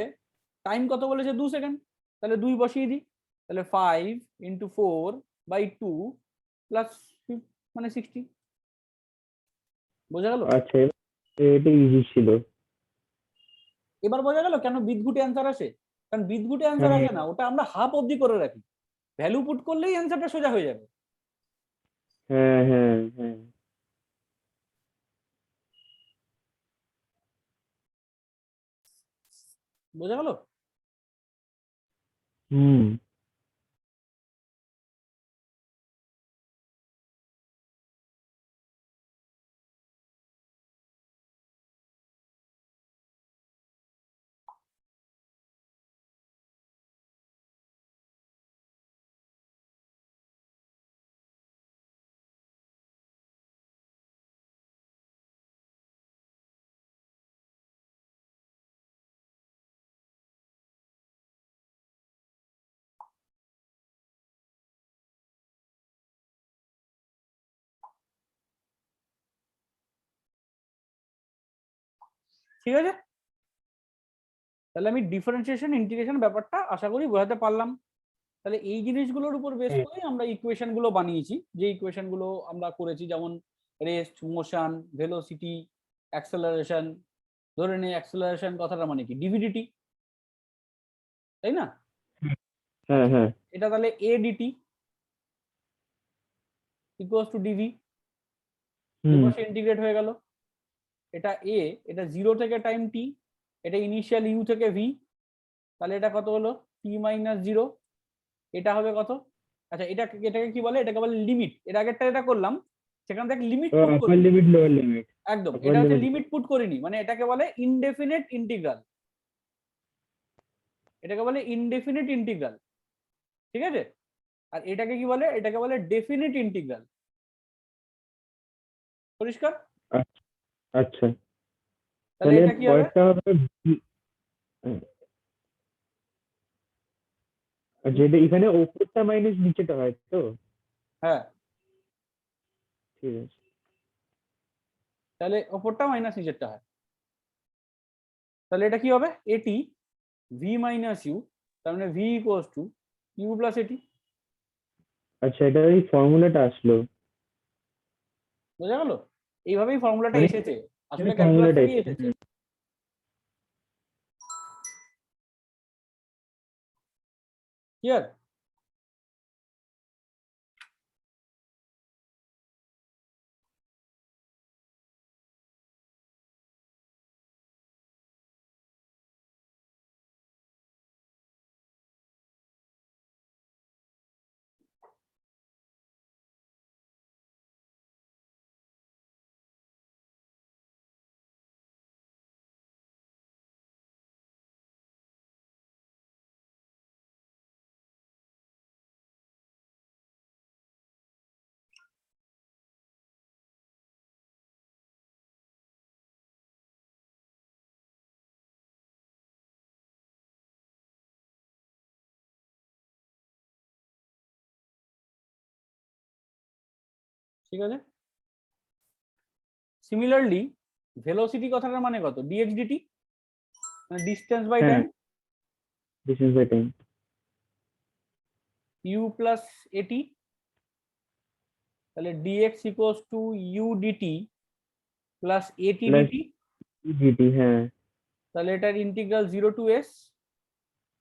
টাইম কত বলেছে, 2 সেকেন্ড, তাহলে 2 বসিয়ে দিই, তাহলে 5 × 4/2 প্লাস মানে 60। বোঝা গেল? আচ্ছা, এটা ইজি ছিল। এবার বোঝা গেল কেন বিদঘুটে অ্যান্সার আসে, কারণ বিদঘুটে অ্যান্সার হ্যাঁ আসে না, ওটা আমরা হাফ অবধি করে রাখি, ভ্যালু পুট করলেই অ্যান্সারটা সোজা হয়ে যাবে। হ্যাঁ হ্যাঁ হ্যাঁ, বোঝা গেল? হুম, ঠিক আছে, তাহলে আমি ডিফারেন্সিয়েশন ইন্টিগ্রেশন ব্যাপারটা আশা করি বোঝাতে পারলাম। তাহলে এই জিনিসগুলোর উপর বেস করে আমরা ইকুয়েশন গুলো বানিয়েছি, যে ইকুয়েশন গুলো আমরা করেছি, যেমন রেস্ট, মোশন, ভেলোসিটি, অ্যাক্সেলারেশন। ধরে নে অ্যাক্সেলারেশন কথাটা মানে কি, ডিভিডিটি, তাই না? হ্যাঁ হ্যাঁ এটা তাহলে এ ডিটি ইকুয়ালস টু ডিভি, হুম দুপাশে ইন্টিগ্রেট হয়ে গেল। এটা এ, এটা 0 থেকে টাইম টি, এটা ইনিশিয়াল ইউ থেকে ভি, তাহলে এটা কত হলো, টি মাইনাস 0। এটা হবে কত? আচ্ছা, এটাকে কি বলে, এটাকে বলে লিমিট। এর আগেরটা এটা করলাম, সেখান থেকে লিমিট পুট আপার করিনি। Limit lower limit. একদম, আপার এটা হচ্ছে লিমিট। লিমিট পুট করিনি, মানে এটাকে বলে ইনডেফিনিট ইন্টিগ্রাল। এটাকে বলে ইনডেফিনিট ইন্টিগ্রাল, ঠিক আছে? আর এটাকে কি বলে, এটাকে বলে ডেফিনিট ইন্টিগ্রাল। পরিষ্কার? আচ্ছা, তাহলে তাহলে এটা কি হবে? পরেরটা হবে যেটা এখানে ওপরটা মাইনাস নিচেটা হয় তো? হ্যাঁ, ঠিক আছে। তাহলে ওপরটা মাইনাস নিচেরটা হয়। তাহলে এটা কি হবে, এটি ভি মাইনাস ইউ, তার মানে V equals to you plus AT. আচ্ছা, এটা এই ফর্মুলাটা আসলো, বোঝা গেল? এইভাবেই ফর্মুলাটা মানে এসেছে, আসলে ক্যালকুলাস ফর্মুলাটা থেকেই এসেছে। ক্লিয়ার? ঠিক আছে। সিমিলারলি ভেলোসিটি কথাটার মানে কত, ডিএক্স ডিটি, মানে ডিস্টেন্স বাই হ্যাঁ, time, distance by time U plus AT. তাহলে DX equals to U DT plus AT plus DT. GT. হ্যাঁ। তাহলে এটার ইন্টিগ্রাল 0 টু এস,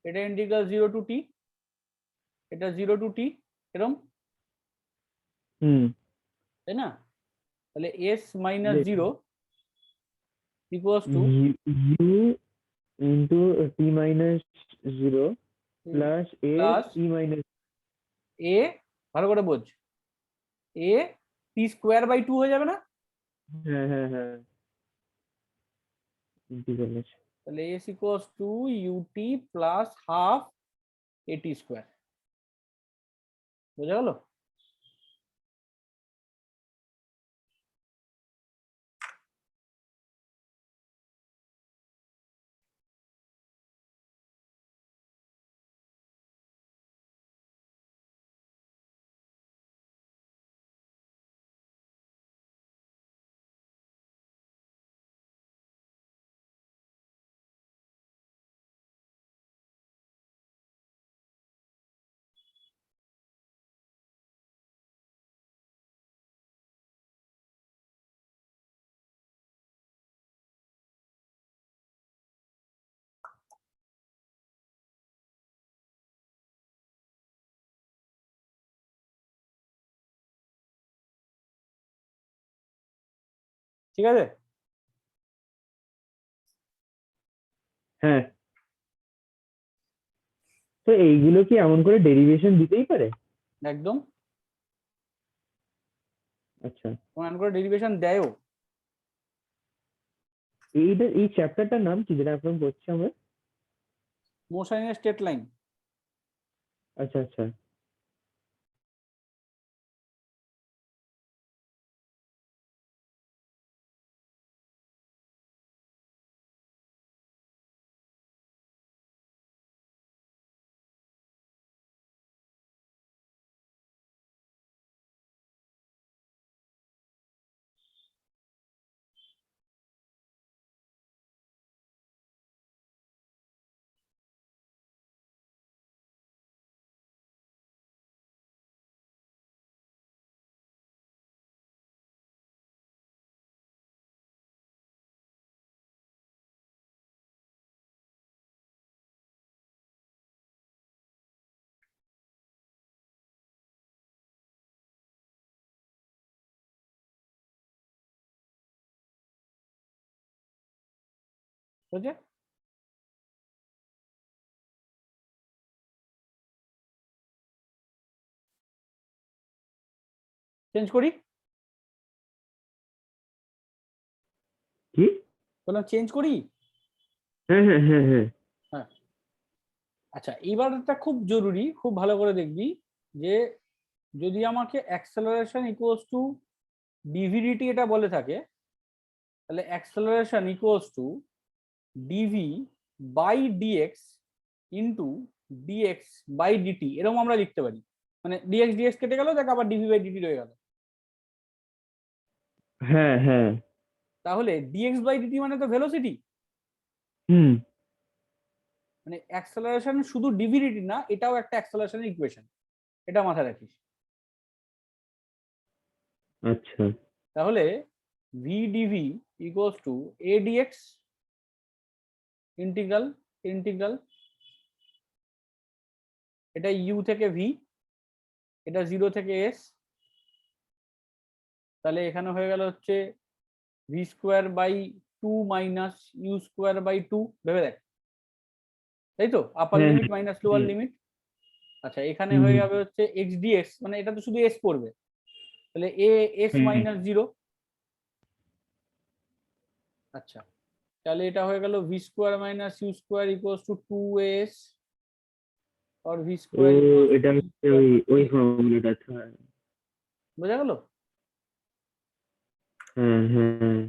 এটা ইন্টিগ্রাল 0 টু টি, এটা 0 টু টি, এরম, হুম। তাই না? তাহলে S minus 0 equals to U into T minus zero plus S plus E minus. এ, ভালো করে বোঝ, এ টি স্কোয়ার বাই 2 হয়ে যাবে না? হ্যাঁ হ্যাঁ হ্যাঁ, ইন্টিগ্রাল আছে। তাহলে s equals to UT plus half এটি স্কোয়ার। বোঝা গেল? ঠিক আছে। হ্যাঁ, তো এইগুলো কি এমন করে ডেরিভেশন দিতেই পারে? একদম, আচ্ছা, এমন করে ডেরিভেশন দেয়ও। এই চ্যাপ্টারটার নাম কি যেটা এখন পড়ছি আমরা? Motion in straight line. আচ্ছা আচ্ছা। বুঝছে? চেঞ্জ করি? কি? বললাম চেঞ্জ করি। হ্যাঁ হ্যাঁ হ্যাঁ হ্যাঁ হ্যাঁ, আচ্ছা এবারটা খুব জরুরি, খুব ভালো করে দেখবি যে যদি আমাকে অ্যাক্সেলারেশন ইকুয়ালস টু ডিভিডিটি এটা বলে থাকে, তাহলে acceleration equals to dv by dx into dx by dt, এরকম আমরা লিখতে পারি। মানে ডিএক্স ডিএক্স কেটে গেল, দেখ আবার ডিভি বাই ডিটি রয়ে গেল। হ্যাঁ হ্যাঁ তাহলে ডিএক্স বাই ডিটি মানে তো ভেলোসিটি। হুম মানে অ্যাক্সেলারেশন শুধু ডিভিডিটি না, এটাও একটা অ্যাক্সেলারেশনের ইকুয়েশন, এটা মাথায় রাখিস। আচ্ছা তাহলে v dv equals to a dx integral integral, এটা ইউ থেকে ভি, এটা 0 থেকে এস, তাহলে এখানে হয়ে গেল হচ্ছে v square by 2 minus u square by 2, ভেবে দেখ, তাই তো? আপার হ্যাঁ লিমিট হ্যাঁ মাইনাস লোয়ার হুম লিমিট। আচ্ছা এখানে হুম হয়ে হুম যাবে হচ্ছে এক্স ডিএক্স, মানে এটা তো শুধু এস পড়বে, তাহলে এ এস হুম, মাইনাস 0। আচ্ছা তাহলে এটা হয়ে গেল v square minus u square equals to 2as, और ভি ও স্কোয়ার ইকুয়ালস এটা টু ইউ হচ্ছে স্কোয়ার ওই বাই ওই 2a। ফর্মুলাটা আচ্ছা বোঝা গেল? হ্যাঁ হ্যাঁ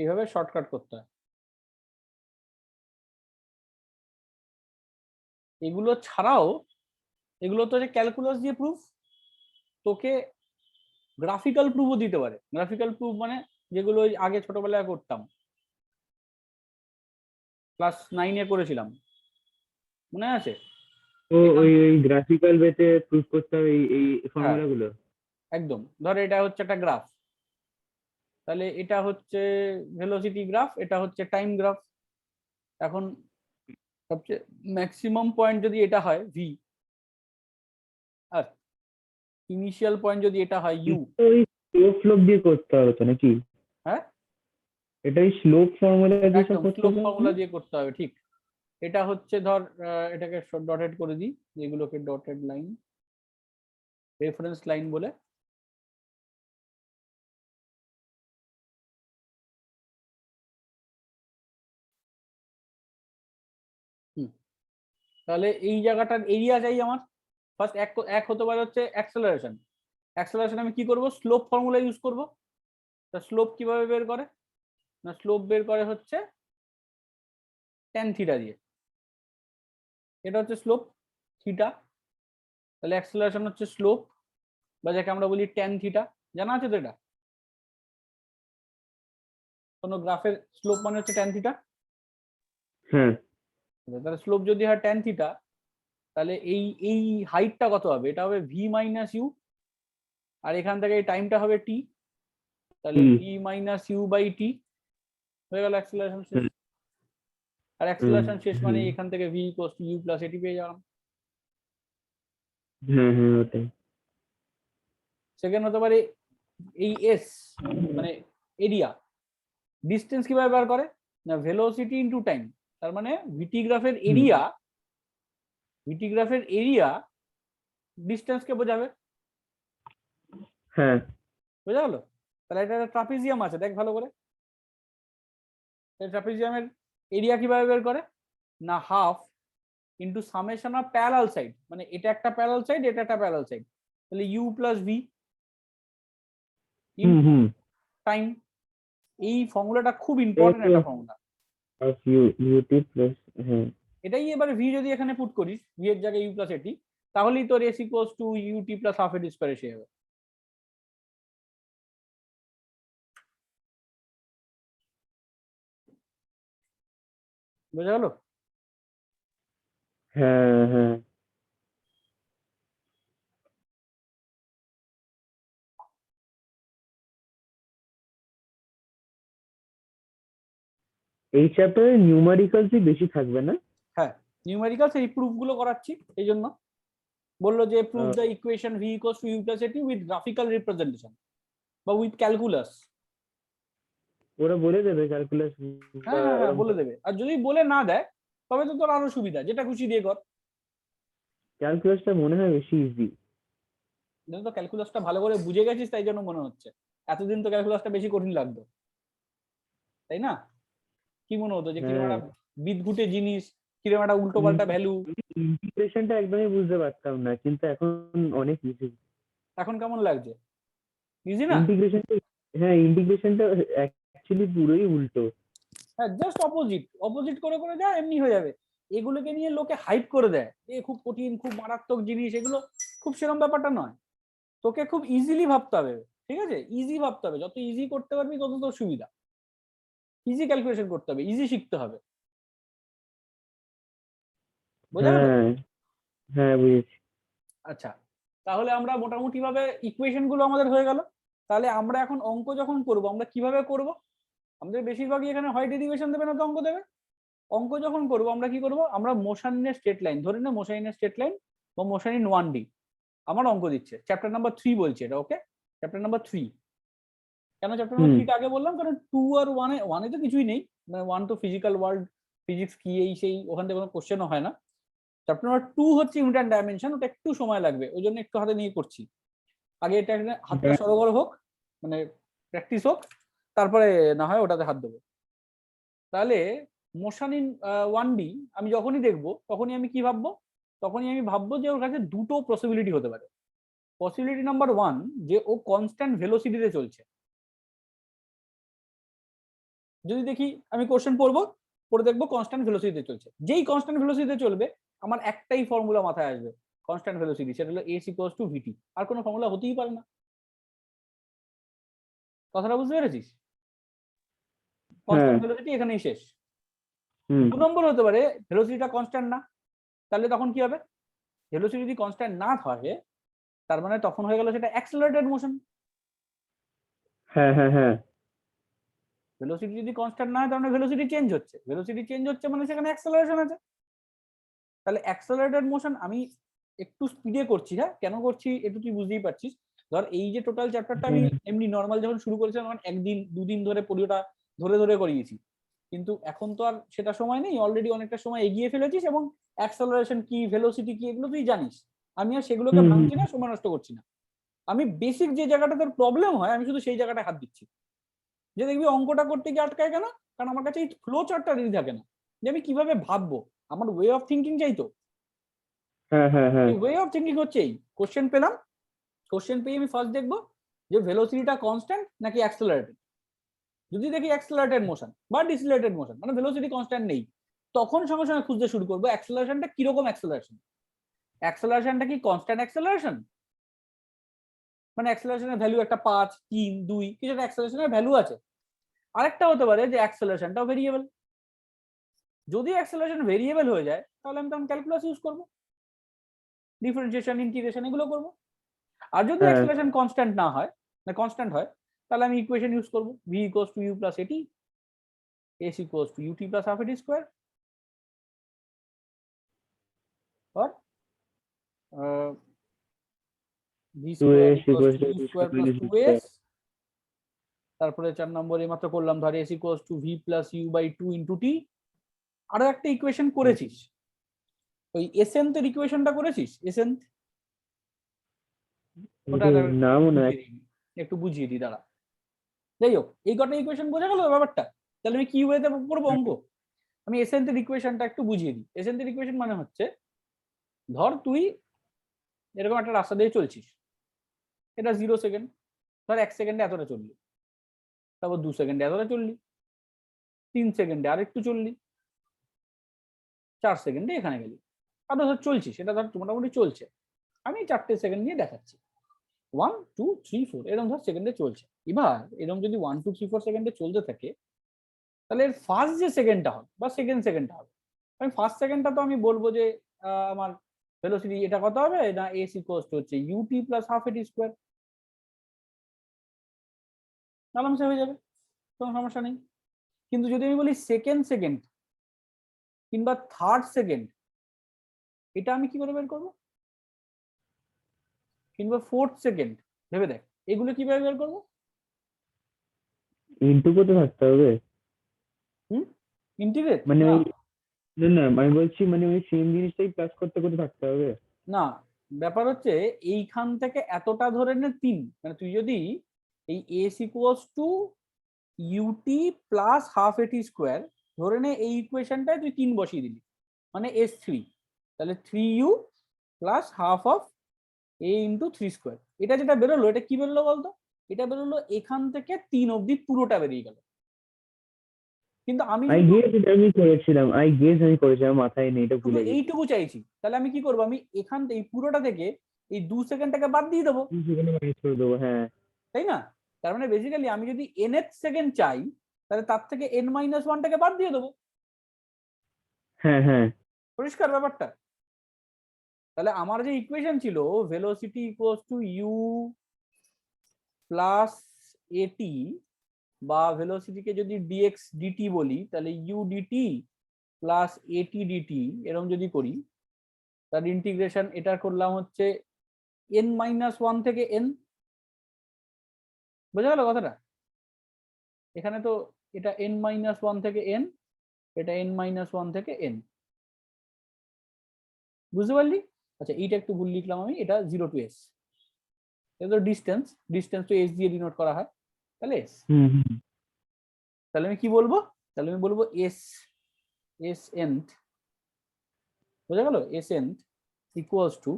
এইভাবে শর্টকাট করতে হয়। এগুলো ছাড়াও, এগুলো তো যে ক্যালকুলাস দিয়ে প্রুফ, তোকে গ্রাফিক্যাল প্রুফও দিতে পারে। গ্রাফিক্যাল প্রুফ মানে যেগুলো ওই আগে ছোটবেলায় করতাম, ক্লাস 9-এ করেছিলাম, মনে আছে? ও এখান, ওই ওই গ্রাফিক্যাল ওয়েতে প্রুফ করতে হবে এই এই হ্যাঁ ফর্মুলা গুলো একদম, ধর এটা হচ্ছে একটা গ্রাফ, তাহলে এটা হচ্ছে ভেলোসিটি গ্রাফ, এটা হচ্ছে টাইম গ্রাফ। এখন সবচেয়ে ম্যাক্সিমাম পয়েন্ট যদি এটা হয় ভি, আর ইনিশিয়াল পয়েন্ট যদি এটা হয় ইউ। এটা ওই স্লোপ ফ্লোপ দিয়ে করতে হবে তো নাকি? হ্যাঁ এটা ওই স্লোপ ফর্মুলা দিয়ে সব একদম, করতে স্লোপ হবে ফর্মুলা না? দিয়ে করতে হবে, ঠিক। এটা হচ্ছে ধর এটাকে ডটেড করে দিই, যেগুলোকে ডটেড লাইন, রেফারেন্স লাইন বলে। হুম, তাহলে এই জায়গাটার এরিয়া চাই আমার। ফার্স্ট এক এক হতে পারে হচ্ছে অ্যাক্সেলারেশন। অ্যাক্সেলারেশন আমি কি করব, স্লোপ ফর্মুলা ইউজ করব। তা স্লোপ কিভাবে বের করে, না স্লোপ বের করে হচ্ছে ট্যান থিটা দিয়ে, এটা হচ্ছে স্লোপ থিটা। তাহলে অ্যাক্সেলারেশন হচ্ছে স্লোপ, বা যাকে আমরা বলি ট্যান থিটা, জানা আছে তো এটা? কোনো গ্রাফের স্লোপ মানে হচ্ছে ট্যান থিটা। হ্যাঁ তাহলে স্লোপ যদি হয় ট্যান থিটা, তাহলে এই এই হাইটটা কত হবে, এটা হবে ভি মাইনাস ইউ, আর এখান থেকে এই টাইমটা হবে টি, তাহলে হুম V minus you by T, হয়ে গেল অ্যাক্সেলারেশন শেষ। হ্যাঁ আর হুম অ্যাক্সেলারেশন শেষ মানে হুম এখান থেকে v equals to you plus at পেয়ে যাবেন। হ্যাঁ হ্যাঁ ওটাই সেকেন্ড হতে পারে এই এস, মানে এরিয়া। ডিস্টেন্স কিভাবে বার করে, না ভেলোসিটি ইনটু টাইম, তার মানে ভিটি গ্রাফের হুম এরিয়া, ভিটি গ্রাফের এরিয়া ডিস্টেন্সকে বোঝাবে। হ্যাঁ বোঝা গেল? তাহলে এটা একটা ট্রাপিজিয়াম আছে, দেখ ভালো করে। ট্রাপিজিয়ামের এরিয়া কিভাবে বের করে, না half into summation of parallel side, মানে এটা একটা প্যারালাল সাইড, এটা একটা প্যারালাল সাইড, তাহলে ইউ প্লাস ভি ইন হুম হুম টাইম। এই ফর্মুলাটা খুব এই ইম্পর্টেন্ট তো একটা ফর্মুলা। অফ ইউ ইউটি প্লাস হ্যাঁ এটাই এবারে ভি যদি এখানে পুট করিস, ভি এর জায়গায় ইউ প্লাস এটি, তাহলেই তোর s equals to UT plus half এটি স্কোয়ার এসে যাবে। বোঝা গেল? হ্যাঁ হ্যাঁ এই চ্যাপ্টারে নিউমারিক্যালসই বেশি থাকবে না? হ্যাঁ, নিউমেরিক্যালস এই প্রুফ গুলো করাচ্ছি, এই জন্য বললো যে prove ah, the equation v equals to u plus at with graphical representation বা উইথ ক্যালকুলাস। ওরা বলে দেবে ক্যালকুলাস হ্যাঁ বা হ্যাঁ হ্যাঁ ওরকম? বলে দেবে, আর যদি বলে না দেয় তবে তো তোর আরো সুবিধা, যেটা খুশি দিয়ে কর। ক্যালকুলাসটা মনে হয় বেশি ইজি। যেহেতু তো ক্যালকুলাসটা ভালো করে বুঝে গেছিস তাই জন্য মনে হচ্ছে, এতদিন তো ক্যালকুলাসটা বেশি কঠিন লাগতো, তাই না? কি মনে হতো যে কিরকম হ্যাঁ, একটা বিদঘুটে জিনিস, কিরকম একটা উল্টো পাল্টা ভ্যালু। ইন্টিগ্রেশনটা একদমই বুঝতে পারতাম না, কিন্তু এখন অনেক ইজি। এখন কেমন লাগছে? ইজি না? ইন্টিগ্রেশনটা, হ্যাঁ ইন্টিগ্রেশনটা অ্যাকচুয়ালি পুরোই উল্টো। হ্যাঁ, জাস্ট অপোজিট অপোজিট করে করে যা এমনি হয়ে যাবে। এগুলোকে নিয়ে লোকে হাইপ করে দেয়, এ খুব কঠিন খুব মারাত্মক জিনিস, এগুলো খুব সেরকম ব্যাপারটা নয়। তোকে খুব ইজিলি ভাবতে হবে, ঠিক আছে? ইজি ভাবতে হবে, যত ইজি করতে পারবি তত তোর সুবিধা। ইজি ক্যালকুলেশন করতে হবে, ইজি শিখতে হবে। বোঝা গেল? হ্যাঁ, হ্যাঁ বুঝেছি। আচ্ছা, তাহলে আমরা মোটামুটি ভাবে ইকুয়েশন গুলো আমাদের হয়ে গেল। তাহলে আমরা এখন অঙ্ক যখন করব আমরা কিভাবে করব? আমাদের বেশিরভাগই এখানে হয় ডেরিভেশন দেবে না তো অঙ্ক দেবে। অঙ্ক যখন করব আমরা কি করব, আমরা মোশনের স্ট্রেট লাইন ধরে না, মোশনের স্ট্রেট লাইন বা মোশন ইন 1D আমার অঙ্ক দিচ্ছে, চ্যাপ্টার নাম্বার 3 বলছে এটা, ওকে? Chapter number 3। কেন চ্যাপ্টার নাম্বার হুম। 3টা আগে বললাম কারণ 2 আর 1 এ তো কিছুই নেই, মানে 1 তো ফিজিক্যাল ওয়ার্ল্ড, ফিজিক্স কি এই সেই, ওখান থেকে কোনো কোশ্চেনও হয় না। চ্যাপ্টার নাম্বার 2 হচ্ছে ইউনিট অ্যান্ড ডাইমেনশন, ওটা একটু সময় লাগবে, ওই জন্য একটু হাতে নিয়ে করছি। আগে এটা হাতটা সরগর হোক, মানে প্র্যাকটিস হোক, তারপরে না হয় ওটাতে হাত দেবো। তাহলে মোশন ইন 1D আমি যখনই দেখবো তখনই আমি কি ভাববো, তখনই আমি ভাববো যে ওর কাছে দুটো পসিবিলিটি হতে পারে। পসিবিলিটি নাম্বার 1, যে ও কনস্ট্যান্ট ভেলোসিটিতে চলছে। যদি দেখি আমি কোশ্চেন পড়বো, পড়ে দেখবো কনস্ট্যান্ট ভেলোসিটিতে চলছে, যেই কনস্ট্যান্ট ভেলোসিটিতে চলবে আমার একটাই ফর্মুলা মাথায় আসবে কনস্ট্যান্ট ভেলোসিটি, সেটা হলো এস ইকুয়ালস টু ভিটি। আর কোনো ফর্মুলা হতেই পারে না। কথাটা বুঝতে পেরেছিস? হ্যাঁ। কনস্ট্যান্ট ভেলোসিটি এখানেই শেষ। হুম। 2 নম্বর হতে পারে ভেলোসিটিটা কনস্ট্যান্ট না, তাহলে তখন কি হবে? ভেলোসিটি যদি কনস্ট্যান্ট না থাকে তার মানে তখন হয়ে গেল সেটা অ্যাক্সেলারেটেড মোশন। হ্যাঁ, হ্যাঁ, হ্যাঁ। ভেলোসিটি যদি কনস্ট্যান্ট না হয় তার মানে ভেলোসিটি চেঞ্জ হচ্ছে, ভেলোসিটি চেঞ্জ হচ্ছে মানে সেখানে অ্যাক্সেলারেশন আছে। তাহলে অ্যাক্সেলারেটেড মোশন আমি একটু স্পিডে করছি, হ্যাঁ কেন করছি একটু তুই বুঝতেই পারছিস। ধর এই যে টোটাল চ্যাপ্টারটা আমি হুম। এমনি নর্মাল যখন শুরু করেছিলাম তখন একদিন দুদিন ধরে পড়িওটা ধরে ধরে করিয়েছি, কিন্তু এখন তো আর সেটা সময় নেই, অলরেডি অনেকটা সময় এগিয়ে ফেলেছিস এবং অ্যাক্সেলারেশন কি ভেলোসিটি কি এগুলো তুই জানিস। আমি আর সেগুলোকে হুম। হুম। ভাঙছি না, সময় নষ্ট করছি না। আমি বেসিক যে জায়গাটা তোর প্রবলেম হয় আমি শুধু সেই জায়গাটায় হাত দিচ্ছি। যে দেখবি অঙ্কটা করতে গিয়ে আটকায় কেন, কারণ আমার কাছে এই ফ্লো চার্টটা রেডি থাকে না, যে আমি কিভাবে ভাববো। আমার ওয়ে অফ থিঙ্কিং চাই তো। হ্যাঁ, হ্যাঁ, হ্যাঁ। ওয়ে অফ থিঙ্কিং হচ্ছে এই, কোশ্চেন পেলাম, কোশ্চেন পেয়ে আমি ফার্স্ট দেখবো যে ভেলোসিটিটা কনস্ট্যান্ট নাকি অ্যাক্সেলারেটেড। যদি দেখি অ্যাক্সেলারেটেড মোশন বা ডিসিলারেটেড মোশন মানে ভেলোসিটি কনস্ট্যান্ট নেই, তখন সঙ্গে সঙ্গে খুঁজতে শুরু করবো অ্যাক্সেলারেশনটা কিরকম অ্যাক্সেলারেশন। অ্যাক্সেলারেশনটা কি কনস্ট্যান্ট অ্যাক্সেলারেশন, মানে অ্যাক্সেলারেশনের ভ্যালু একটা 5 3 2 কিছু একটা অ্যাক্সেলারেশনের ভ্যালু আছে। আরেকটা হতে পারে যে অ্যাক্সেলারেশনটাও ভেরিয়েবল। যদি অ্যাক্সেলারেশন ভেরিয়েবল হয়ে যায় তাহলে আমি তখন ক্যালকুলাস ইউজ করবো, ডিফারেন্সিয়েশন ইন্টিগ্রেশন এগুলো করবো। আর যদি হ্যাঁ। অ্যাক্সেলারেশন কনস্ট্যান্ট না হয়, মানে কনস্ট্যান্ট হয়, তাহলে আমি ইকুয়েশন ইউজ করবো v equals to u plus AT, s equals to ut plus half এটি square, or v to square S equals equals to to u square plus 2s। তারপরে 4 নম্বরে মাত্র করলাম ধর s equals to v plus u by 2 into t। আরো একটা equation করেছিস, ওই এসেন্থ এর ইকুয়েশনটা করেছিস, এসেন্থ ওটা না মনে হয়। একটু বুঝিয়ে দিই দাঁড়া। যাই হোক, এই কটা ইকুয়েশন বোঝা গেল ব্যাপারটা। তাহলে আমি কি ওয়েতে করবো অঙ্ক, আমি এসেন্থের ইকুয়েশনটা একটু বুঝিয়ে দিই। এসেন্থের ইকুয়েশন মানে হচ্ছে, ধর তুই এরকম একটা রাস্তা দিয়ে চলছিস, এটা 0 সেকেন্ড, ধর 1 সেকেন্ডে এতটা চললি, তারপর 2 সেকেন্ডে এতটা চললি, 3 সেকেন্ডে আরেকটু চললি, 4 সেকেন্ডে এখানে গেলি, আরো ধর চলছিস, সেটা ধর মোটামুটি চলছে। আমি 4টে সেকেন্ড নিয়ে দেখাচ্ছি, 1 2 3 4 এরকম ধর সেকেন্ডে চলছে। এবার এরকম যদি 1 2 3 4 সেকেন্ডে চলতে থাকে, তাহলে এর ফার্স্ট যে সেকেন্ডটা হবে বা সেকেন্ড সেকেন্ডটা হবে, আমি ফার্স্ট সেকেন্ডটা তো আমি বলবো যে আমার ভেলোসিটি এটা কত হবে না, এস ইকুয়ালস টু হচ্ছে ইউটি প্লাস হাফ এটি স্কোয়ার, আরামসে হয়ে যাবে, কোনো সমস্যা নেই। কিন্তু যদি আমি বলি সেকেন্ড সেকেন্ড কিংবা থার্ড সেকেন্ড, এটা আমি কি করে বের করবো? কিংবা ফোর্থ সেকেন্ড, ভেবে দেখ এগুলো কিভাবে বের করবো? ইনটু করতে থাকতে হবে। ইন্টিগ্রেট মানে না, ওই না না আমি বলছি মানে ওই সেম জিনিসটাই প্লাস করতে করতে থাকতে হবে। না ব্যাপার হচ্ছে এইখান থেকে এতটা ধরে নে 3, মানে তুই যদি এই s equals to UT plus half এটি স্কোয়ার ধরে নে, এই ইকুয়েশনটায় তুই 3 বসিয়ে দিলি, মানে S3, তাহলে 3u plus half of A into 3 square. এটা যেটা বেরোলো এটা কি বেরোলো বলতো? এটা বেরোলো এখান থেকে 3 অব্দি পুরোটা বেরিয়ে গেল। কিন্তু আমি আই যেহেতু গেস এটা আমি করেছিলাম মাথায় নেই, এটা শুধু ভুলে গেছি। এইটুকু চাইছি, তাহলে আমি কি করবো? আমি এখান থেকে এই পুরোটা থেকে এই 2 সেকেন্ডটাকে বাদ দিয়ে দেবো, সেখানে মাইনাস করে দেবো, হ্যাঁ। তাই না? তার মানে বেসিক্যালি আমি যদি nth সেকেন্ড চাই, তাহলে তার থেকে n-1টাকে বাদ দিয়ে দেবো। হ্যাঁ হ্যাঁ পরিষ্কার ব্যাপারটা? তাহলে আমার যে ইকুয়েশন ছিল velocity equals to you plus এটি, বা ভেলোসিটিকে যদি ডিএক্স ডিটি বলি, তাহলে u DT plus at dt, এরকম যদি করি, তার ইন্টিগ্রেশন এটা করলাম হচ্ছে n-1 থেকে n। বোঝা গেল কথাটা? এখানে তো এটা n-1 থেকে n, এটা n-1 থেকে n, বুঝতে পারলি? আচ্ছা এইটা একটু ভুল লিখলাম আমি, এটা 0 টু s, এটা তো ডিস্টেন্স, ডিস্টেন্স তো s দিয়ে ডিনোট করা হয়, তাহলে s। হুম হুম তাহলে আমি কি বলবো? তাহলে আমি বলবো s, s nth, বোঝা গেল? s nth ইকুয়ালস টু,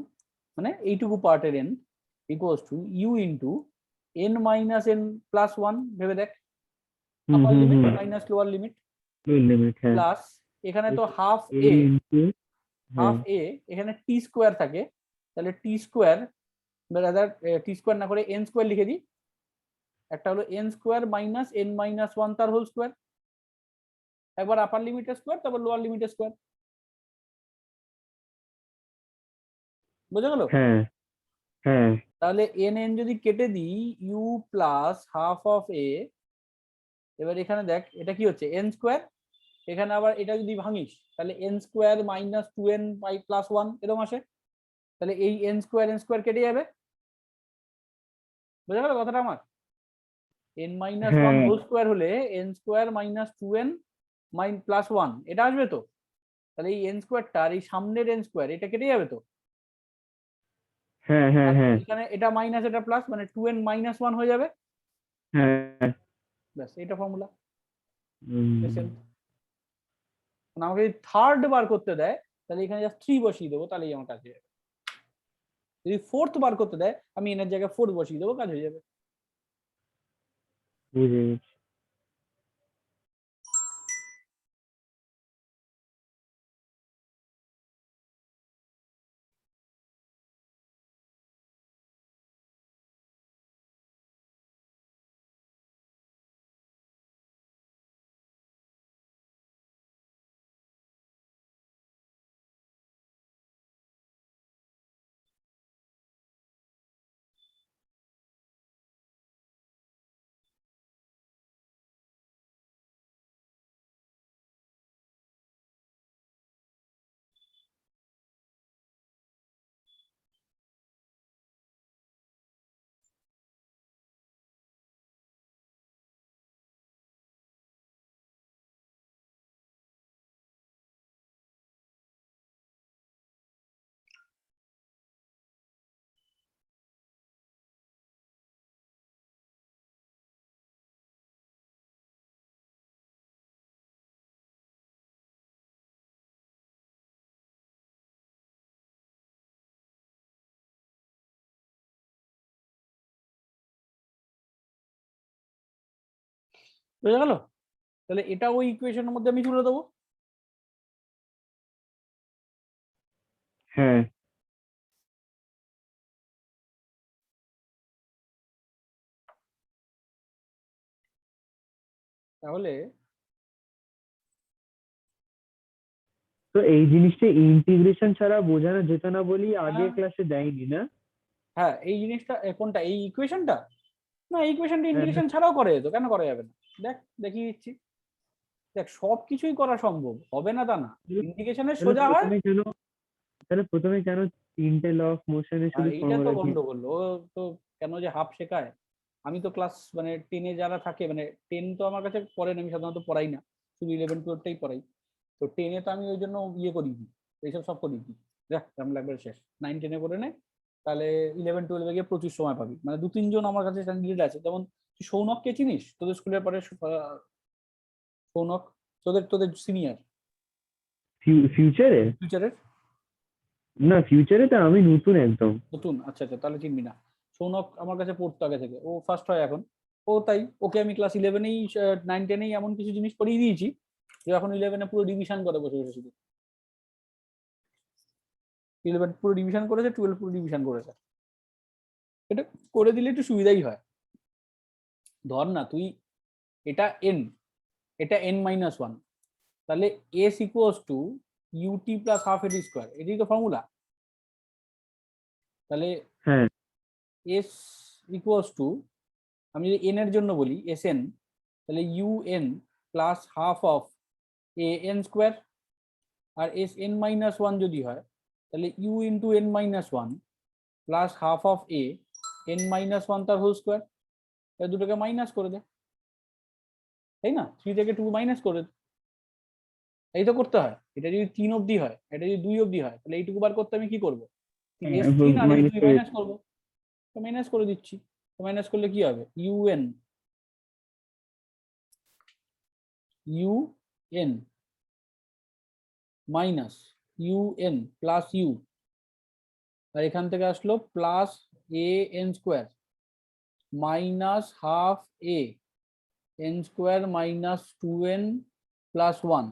মানে এইটুকু পার্টের n equals to u into n-n+1, ভেবে দেখ, হুম আপার হুম লিমিট হুম মাইনাস লোয়ার লিমিট, লিমিট, হ্যাঁ। প্লাস এখানে তো হাফ এ এ, ইনটু, হ্যাঁ এখানে টি স্কোয়ার থাকে, তাহলে টি স্কোয়ার রাদার টি স্কোয়ার না করে এন স্কোয়ার লিখে দিই। একটা হলো এন স্কোয়ার মাইনাস n-1 তার হোল স্কোয়ার, একবার আপার লিমিটের স্কোয়ার তারপর লোয়ার লিমিটের স্কোয়ার, বোঝা গেল? হ্যাঁ হ্যাঁ তাহলে n যদি কেটে দিই, ইউ প্লাস হাফ অফ এ, এবার এখানে দেখ এটা কি হচ্ছে এন স্কোয়ার, এখানে আবার এটা যদি ভাঙিস তাহলে n square minus 2n by plus 1 এরকম আসে, তাহলে এই এন স্কোয়ার কেটে যাবে, বোঝা গেল কথাটা আমার? n-1 হ্যাঁ হোল স্কোয়ার হলে n square minus 2n plus 1 এটা আসবে তো, তাহলে এই এন স্কোয়ারটা আর এই সামনের এন স্কোয়ার এটা কেটে যাবে তো, হ্যাঁ হ্যাঁ আর হ্যাঁ এখানে এটা মাইনাস এটা প্লাস, মানে 2n-1 হয়ে যাবে, হ্যাঁ ব্যাস এটা ফর্মুলা। হুম, আমাকে যদি থার্ড বার করতে দেয় তাহলে এখানে জাস্ট 3 বসিয়ে দেবো, তাহলেই আমার কাজ হয়ে যাবে। যদি ফোর্থ বার করতে দেয় আমি এনের জায়গায় 4 বসিয়ে দেবো, কাজ হয়ে যাবে। বুঝে গেছি। বুঝা গেল? তাহলে এটা ওই ইকুয়েশনের মধ্যে আমি তুলে দেবো। হ্যাঁ তাহলে তো এই জিনিসটা ইন্টিগ্রেশন ছাড়া বোঝানো যেত না বলি আগে হ্যাঁ, ক্লাসে দেয়নি না? হ্যাঁ এই জিনিসটা কোনটা, এই ইকুয়েশনটা? না এই ইকুয়েশনটা হ্যাঁ ইন্টিগ্রেশন ছাড়াও করা যেত, কেন করা যাবে না? দেখ দেখিয়ে দিচ্ছি। দেখ সবকিছুই করা সম্ভব, হবে না তা না, ইন্ডিকেশনে তাহলে সোজা হয়। প্রথমে কেন তাহলে প্রথমে কেন 3টে ল অফ মোশনের আর শুধু এইটা তো ফর্মুলা দিয়ে? গন্ডগোল, ও তো কেন যে হাফ শেখায়। আমি তো ক্লাস মানে 10-এ যারা থাকে, মানে 10 তো আমার কাছে পড়েন, আমি সাধারণত পড়াই না, শুধু 11-12টাই পড়াই। তো 10-এ তো আমি ওই জন্য ইয়ে করি দিই, এইসব সব করি দিই, দেখ আমি একবার শেষ 9-10-এ করে নে, তাহলে 11-12-এ গিয়ে প্রচুর সময় পাবি। মানে 2-3 জন আমার কাছে ক্যান্ডিডেট আছে, যেমন তুই সৌনককে চিনিস, তোদের স্কুলের পরে সৌনক, তোদের তোদের সিনিয়র ফিউচারে? ফিউচারের না, ফিউচারে তো আমি নতুন একদম। নতুন, আচ্ছা আচ্ছা, তাহলে চিনবি না। সৌনক আমার কাছে পড়তো আগে থেকে, ও ফার্স্ট হয় এখন। ও তাই ওকে আমি ক্লাস 11-এই 9-10-এই এমন কিছু জিনিস পড়িয়ে দিয়েছি যে এখন 11-এ পুরো ডিভিশন করে বসে বসে শুধু। 11 পুরো ডিভিশন করেছে, 12 পুরো ডিভিশন করেছে। এটা করে দিলে একটু সুবিধাই হয়। ধর না তুই, এটা এন, এটা n-1, তাহলে s equals to ut plus half এটি স্কোয়ার, এটাই তো ফর্মুলা। তাহলে হ্যাঁ, s ইকুয়ালস টু, আমি যদি n এর জন্য বলি sn, তাহলে un plus half of an square, আর sn-1 যদি হয় তাহলে u into n-1 plus half of n-1 তার হোল স্কোয়ার। এটা দুটোকে মাইনাস করে দে, তাই না, 3 থেকে 2 মাইনাস করে দে। এই তো করতে হয়। এটা যদি 3 অবধি হয়, এটা যদি 2 অবধি হয়, তাহলে এইটুকু বার করতে আমি কি করবো, s3 আর মাইনাস s2 করে। মাইনাস করবো। তো মাইনাস করে দিচ্ছি, তো মাইনাস করলে কি হবে, un minus un plus u, আর এখান থেকে আসলো plus an square minus half n square minus 2n plus 1,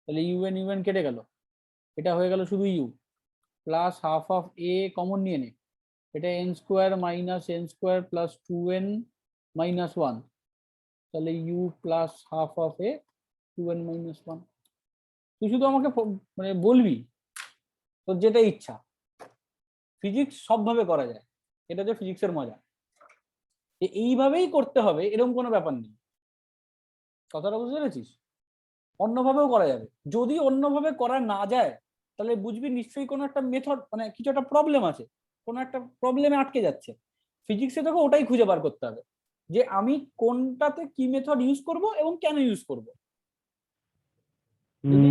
তাহলে un কেটে গেল, এটা হয়ে গেল শুধু u, plus half of common নিয়ে নে, এটা n square minus n square plus 2n minus 1, তাহলে u plus half of 2n minus 1। তুই শুধু আমাকে মানে বলবি তোর যেটা ইচ্ছা। ফিজিক্স সবভাবে করা যায়, এটা যে ফিজিক্সের মজা, যে এইভাবেই করতে হবে এরকম কোনো ব্যাপার নেই। কথাটা বুঝতে পেরেছিস? অন্যভাবেও করা যাবে, যদি অন্যভাবে করা না যায় তাহলে বুঝবি নিশ্চয়ই কোনো একটা মেথড, মানে কিছু একটা প্রবলেম আছে, কোনো একটা প্রবলেমে আটকে যাচ্ছে। ফিজিক্সে তোকে ওটাই খুঁজে বার করতে হবে, যে আমি কোনটাতে কি মেথড ইউজ করব এবং কেন ইউজ করব। যদি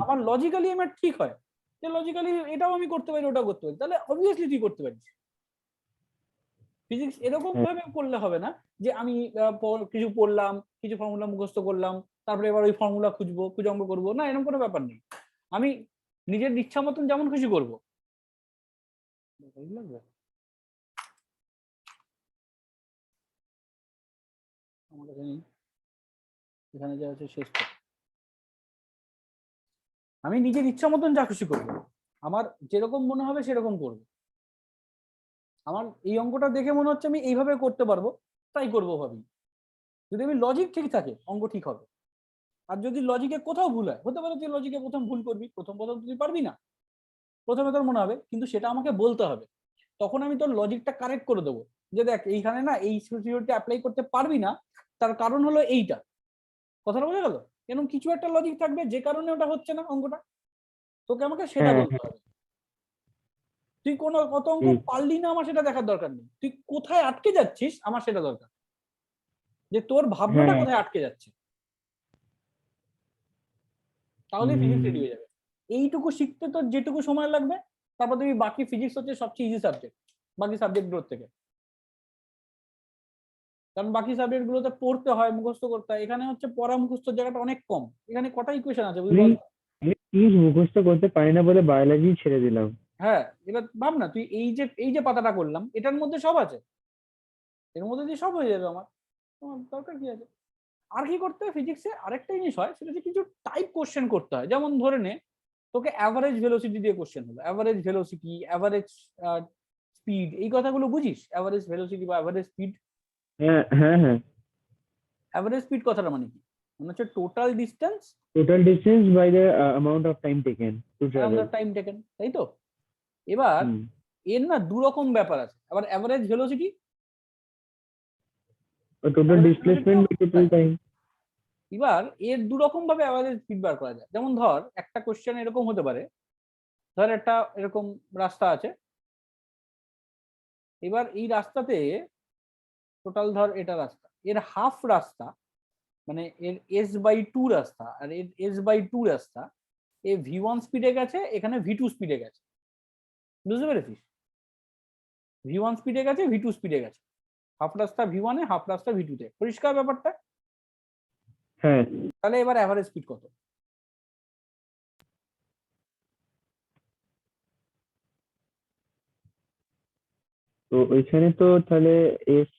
আমার লজিক্যালি আমার ঠিক হয়, যে লজিক্যালি এটাও আমি করতে পারি ওটাও করতে পারি, তাহলে অবভিয়াসলি তুই করতে পারিস। ফিজিক্স এরকম ভাবে করলে হবে না যে আমি কিছু পড়লাম, কিছু ফর্মুলা মুখস্থ করলাম, তারপরে এবার ওই ফর্মুলা খুঁজবো, খুঁজে অঙ্ক করবো, না এরকম কোনো ব্যাপার নেই। আমি নিজের ইচ্ছা মতন যেমন খুশি করবো। আমার কাছে নেই, এখানে যা আছে শেষ কর। আমি নিজের ইচ্ছা মতন যা খুশি করবো, আমার যেরকম মনে হবে সেরকম করবো। আমার এই অঙ্কটা দেখে মনে হচ্ছে আমি এইভাবে করতে পারবো, তাই করবো ভাবি। যদি আমি লজিক ঠিক থাকে অঙ্ক ঠিক হবে। আর যদি লজিকে কোথাও ভুল হয়, হতে পারে তুই লজিকে প্রথম ভুল করবি, প্রথম প্রথম তুই পারবি না, প্রথমে তোর মনে হবে, কিন্তু সেটা আমাকে বলতে হবে, তখন আমি তোর লজিকটা কারেক্ট করে দেবো, যে দেখ এইখানে না এই সিচুয়েশনটা অ্যাপ্লাই করতে পারবি না, তার কারণ হলো এইটা। কথাটা বোঝা গেল? এরকম কিছু একটা লজিক থাকবে যে কারণে ওটা হচ্ছে না অঙ্কটা, তোকে আমাকে সেটা বলতে হবে। তুই কোনো কত অঙ্ক পারলি না আমার সেটা দেখার দরকার নেই, তুই কোথায় আটকে যাচ্ছিস আমার সেটা দরকার, যে তোর ভাবনাটা কোথায় আটকে যাচ্ছে, তাহলে ফিজিক্স রেডি হয়ে যাবে। এইটুকু শিখতে তোর যেটুকু সময় লাগবে, তারপর তুমি বাকি ফিজিক্স হচ্ছে সবচেয়ে ইজি সাবজেক্ট বাকি সাবজেক্ট গুলোর থেকে। কারণ বাকি সাবজেক্ট গুলোতে পড়তে হয়, মুখস্থ করতে হয়, এখানে হচ্ছে পড়া মুখস্থর জায়গাটা অনেক কম, এখানে কটা ইকুয়েশন আছে বুঝলি বল। আমি মুখস্থ করতে পারি না বলে বায়োলজি ছেড়ে দিলাম। হ্যাঁ, এবার ভাব না তুই এই যে পাতাটা করলাম এটার মধ্যে সব আছে, এর মধ্যে দিয়ে সব হয়ে যাবে আমার, তোমার দরকার কি আছে। আর কি করতে হয় ফিজিক্সে, আরেকটা জিনিস হয়, সেটা হচ্ছে কিছু টাইপ কোশ্চেন করতে হয়। যেমন ধরে নে তোকে অ্যাভারেজ ভেলোসিটি দিয়ে কোশ্চেন হলো, অ্যাভারেজ ভেলোসিটি, অ্যাভারেজ স্পিড, এই কথাগুলো বুঝিস, অ্যাভারেজ ভেলোসিটি বা অ্যাভারেজ স্পিড। হ্যাঁ, হ্যাঁ, হ্যাঁ। অ্যাভারেজ স্পিড কথাটা মানে কি, মানে হচ্ছে total distance total distance by the amount of time taken to around travel. The time taken, তাই তো। এবার এর না দু রকম ব্যাপার আছে, আবার average velocity, total average velocity displacement by total time. এবার এর দু রকম ভাবে অ্যাভারেজ ফিট বার করা যায়। যেমন ধর একটা কোশ্চেন এরকম হতে পারে, ধর একটা এরকম রাস্তা আছে, এবার এই রাস্তাতে টোটাল ধর এটা রাস্তা, এর হাফ রাস্তা মানে এর s/2 রাস্তা আর এর s/2 রাস্তা, এ v1 স্পিডে গেছে, এখানে v2 স্পিডে গেছে, বুঝতে পেরেছিস? v1 স্পিডে গেছে, v2 স্পিডে গেছে, হাফ রাস্তা v1 এ, হাফ রাস্তা v2 তে। পরিষ্কার ব্যাপারটা? হ্যাঁ। তাহলে এবার অ্যাভারেজ স্পিড কত? তো ওইখানে তো তাহলে এস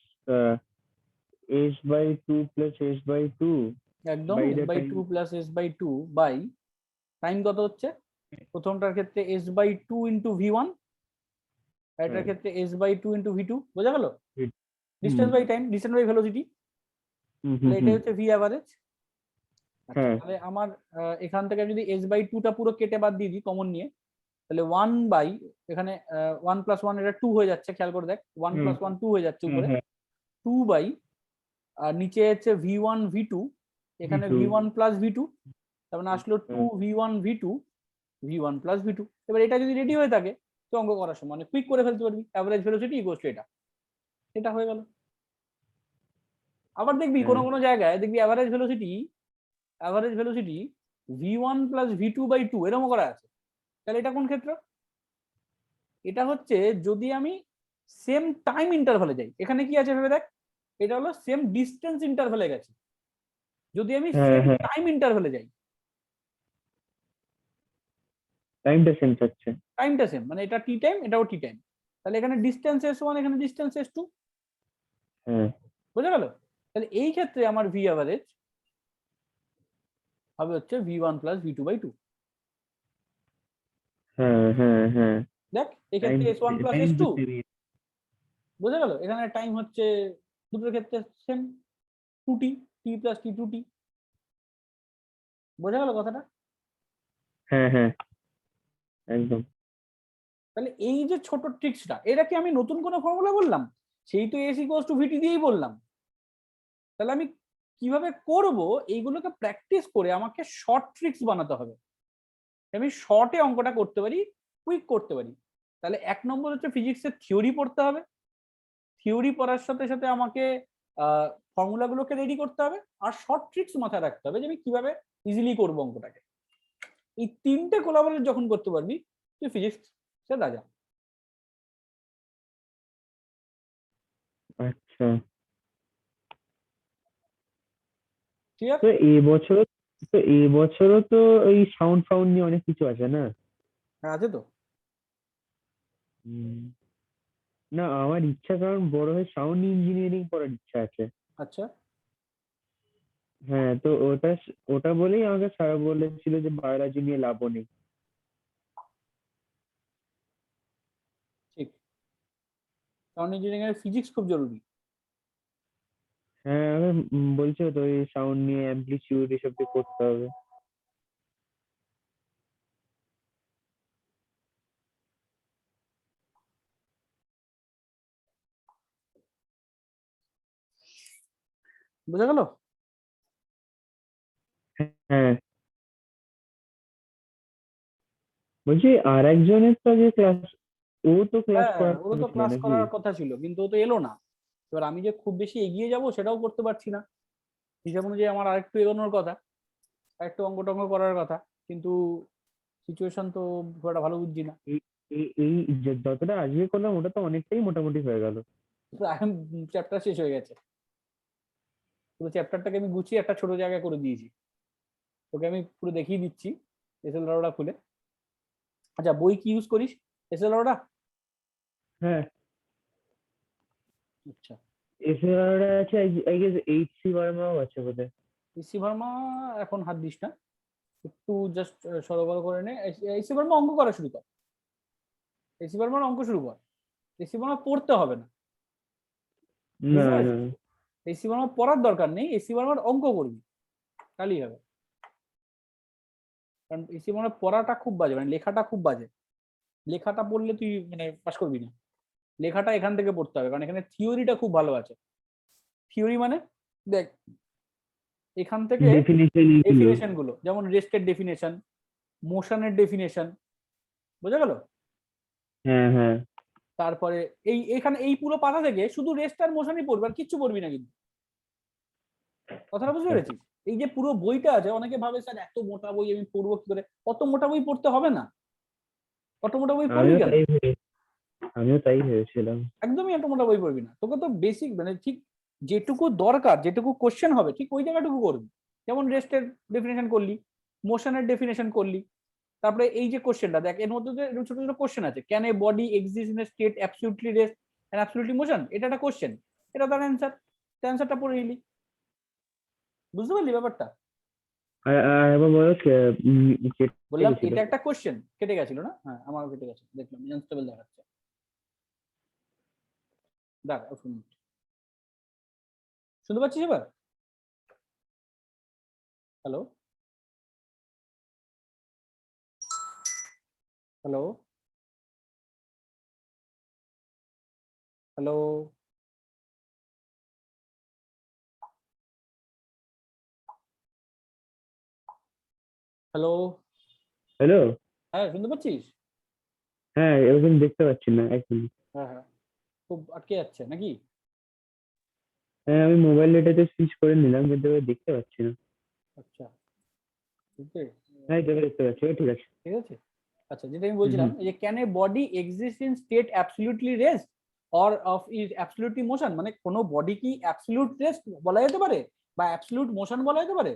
s/2 প্লাস s/2 একদম by the time. s/2 plus s/2 by time কত হচ্ছে? প্রথমটার ক্ষেত্রে s/2 ইন্টু v1, এটার ক্ষেত্রে s/2 ইন্টু v2। বোঝা গেল? Distance by time, distance by velocity. তাহলে এটাই হচ্ছে ভি অ্যাভারেজ। আচ্ছা, হ্যাঁ। তাহলে আমার এখান থেকে যদি s/2 টা পুরো কেটে বাদ দিয়ে দিই কমন নিয়ে, তাহলে 1 বাই এখানে 1 প্লাস 1 এটা 2 হয়ে যাচ্ছে, খেয়াল করে দেখ 1 প্লাস 1 2 হয়ে যাচ্ছে উপরে, 2 বাই আর নিচে হচ্ছে v1 v2, এখানে v1 প্লাস v2, তার মানে আসলো 2 v1 v2 v1 plus v2। এবার এটা যদি রেডি হয়ে থাকে তো অঙ্ক করার সময় মানে কুইক করে ফেলতে পারবি, অ্যাভারেজ ভেলোসিটি ইকুয়ালস টু এটা, এটা হয়ে গেল। আবার দেখবি কোনো কোনো জায়গায় দেখবি average velocity v1 plus v2 by 2 এরকম করা আছে। তাহলে এটা কোন ক্ষেত্র? এটা হচ্ছে যদি আমি সেম টাইম ইন্টারভালে যাই। এখানে কি আছে ভেবে দেখ, এটা হলো সেম ডিস্টেন্স ইন্টারভালে গেছে। যদি আমি সেম টাইম ইন্টারভালে যাই, টাইমটা সেম থাকছে। টাইমটা সেম মানে এটা টি টাইম, এটাও টি টাইম, তাহলে এখানে ডিস্টেন্স s1, এখানে ডিস্টেন্স s2। হ্যাঁ বোঝা গেল? তাহলে এই ক্ষেত্রে আমার ভি অ্যাভারেজ হবে হচ্ছে v1 প্লাস v2 বাই 2। হ্যাঁ হ্যাঁ হ্যাঁ। দেখ এক্ষেত্রে s1 প্লাস s2। বোঝা গেল? এখানে টাইম হচ্ছে দুটোর ক্ষেত্রে same 2t, t plus t 2t। বোঝা গেল কথাটা? হ্যাঁ হ্যাঁ একদম। তাহলে এই যে ছোট ট্রিক্সটা, এটা কি আমি নতুন কোনো ফর্মুলা বললাম? সেই তো এস ইকুয়ালস টু ভিটি দিয়েই বললাম। তাহলে আমি কিভাবে করব এইগুলোকে প্র্যাকটিস করে আমাকে শর্ট ট্রিক্স বানাতে হবে, আমি শর্টে অঙ্কটা করতে পারি, কুইক করতে পারি। তাহলে 1 নম্বর হচ্ছে ফিজিক্সের থিওরি পড়তে হবে, থিওরি পড়ার সাথে সাথে আমাকে ফর্মুলাগুলোকে রেডি করতে হবে, আর শর্ট ট্রিক্স মাথায় রাখতে হবে যে আমি কিভাবে ইজিলি করবো অঙ্কটাকে। এই তিনটে কোলাবোরেট যখন করতে পারবি তুই ফিজিক্সের রাজা। আচ্ছা, ঠিক আছে? তো এবছরও তো এই সাউন্ড ফাউন্ড নিয়ে অনেক কিছু আছে না? হ্যাঁ আছে তো। হুম। না আমার ইচ্ছা, কারণ বড় হয়ে সাউন্ড ইঞ্জিনিয়ারিং পড়ার ইচ্ছা আছে। আচ্ছা হ্যাঁ, তো ওটা বলেই আমাকে স্যার বলেছিল যে বায়োলজি নিয়ে লাভও নেই। ঠিক, কারণ ইঞ্জিনিয়ারিং এর ফিজিক্স খুব জরুরি। হ্যাঁ, আমি বলছো তো এই সাউন্ড নিয়ে অ্যাম্পলিটিউড এসব দিয়ে করতে হবে। বোঝা গেল? হ্যাঁ, বলছি আর একজনের তো যে ক্লাস, ও তো ক্লাস হ্যাঁ করার ওরও কথা তো ছিল ক্লাস নাকি? করার কথা ছিল কিন্তু ও তো এলো না। এবার আমি যে খুব বেশি এগিয়ে যাব সেটাও করতে পারছি না, হিসাব অনুযায়ী আমার আরেকটু এগোনোর কথা, আরেকটু অঙ্ক টঙ্ক করার কথা, কিন্তু সিচুয়েশন তো খুব একটা ভালো বুঝছি না। এই এই যতটা আজকে করলাম ওটা তো অনেকটাই মোটামুটি হয়ে গেল। চ্যাপ্টার শেষ হয়ে গেছে, পুরো চ্যাপ্টারটাকে আমি গুছিয়ে একটা ছোট জায়গায় করে দিয়েছি। তোকে আমি পুরো দেখিয়ে দিচ্ছি এসএল রাওটা খুলে। আচ্ছা বই কি ইউজ করিস এসএল রাওটা? হ্যাঁ, আচ্ছা, এছাড়া আছে আই গেস এইচ.সি. ভার্মাও আছে বোধহয়। এসি ভার্মা এখন হাত দিস না, একটু জাস্ট সরবরাহ করে নে। এসি ভার্মা অঙ্ক করা শুরু কর, এসি ভার্মার অঙ্ক শুরু কর। এসি ভার্মা পড়তে হবে না, না বুঝতে না। পারছিস? এসি ভার্মা পড়ার দরকার নেই, এসি ভার্মার অঙ্ক করবি তাহলেই হবে। কারণ এসি ভার্মা পড়াটা খুব বাজে, মানে লেখাটা খুব বাজে, লেখাটা পড়লে তুই মানে পাস করবি না। লেখাটা এখান থেকে পড়তে হবে, কারণ এখানে থিওরিটা খুব ভালো আছে। থিওরি মানে দেখ এখান থেকে ডেফিনিশন এগুলো। ডেফিনেশন গুলো, যেমন রেস্টের ডেফিনেশন, মোশনের ডেফিনেশন, বোঝা গেল? হ্যাঁ হ্যাঁ তারপরে এখানে এই পুরো পাতা থেকে শুধু রেস্ট আর মোশনই পড়বে, আর কিচ্ছু পড়বি না কিন্তু। কথাটা বুঝতে পেরেছিস? এই যে পুরো বইটা আছে, অনেকে ভাবে স্যার এত মোটা বই আমি পড়বো কি করে? অত মোটা বই পড়তে হবে না। অত মোটা বই পড়বি আমিও কেন? তাই আমিও তাই ভেবেছিলাম। একদমই এত মোটা বই পড়বি না, তোকে তো বেসিক মানে ঠিক যেটুকু দরকার, যেটুকু কোশ্চেন হবে ঠিক ওই জায়গাটুকু করবি। যেমন রেস্টের ডেফিনেশন করলি, মোশনের ডেফিনেশন করলি, তারপরে এই যে কোশ্চেনটা দেখ, এর মধ্যে যে ছোট ছোট কোশ্চেন আছে, can a body exist in a state absolutely rest and absolutely motion, এটা একটা কোশ্চেন, এটা তার অ্যান্সার, অ্যান্সারটা পড়ে নিলি। বুঝতে পারলি ব্যাপারটা? আর এবার বলো কেটে বললাম গেছিল। এটা একটা কোশ্চেন, কেটে গেছিল না? হ্যাঁ আমারও কেটে গেছে, দেখলাম আনস্টেবল দেখাচ্ছে। দেখ শুনতে পাচ্ছিস এবার? Hello, hello, hello, hello. Hello. হ্যাঁ শুনতে পাচ্ছিস? হ্যাঁ এবার কিন্তু দেখতে পাচ্ছি না, এক মিনিট। হ্যাঁ হ্যাঁ, খুব আটকে যাচ্ছে নাকি? হ্যাঁ আমি মোবাইল ডেটাতে সুইচ করে নিলাম, কিন্তু এবার দেখতে পাচ্ছি না। আচ্ছা, ঠিক আছে, হ্যাঁ এবার দেখতে পাচ্ছি, এবার ঠিক আছে। ঠিক আছে। আচ্ছা, যেটা আমি হুম বলছিলাম, হুম। এই যে can a body exist in state absolutely rest or of is absolutely motion, মানে কোনো বডি কি অ্যাবসলিউট রেস্ট বলা যেতে পারে বা অ্যাবসলিউট মোশন বলা যেতে পারে,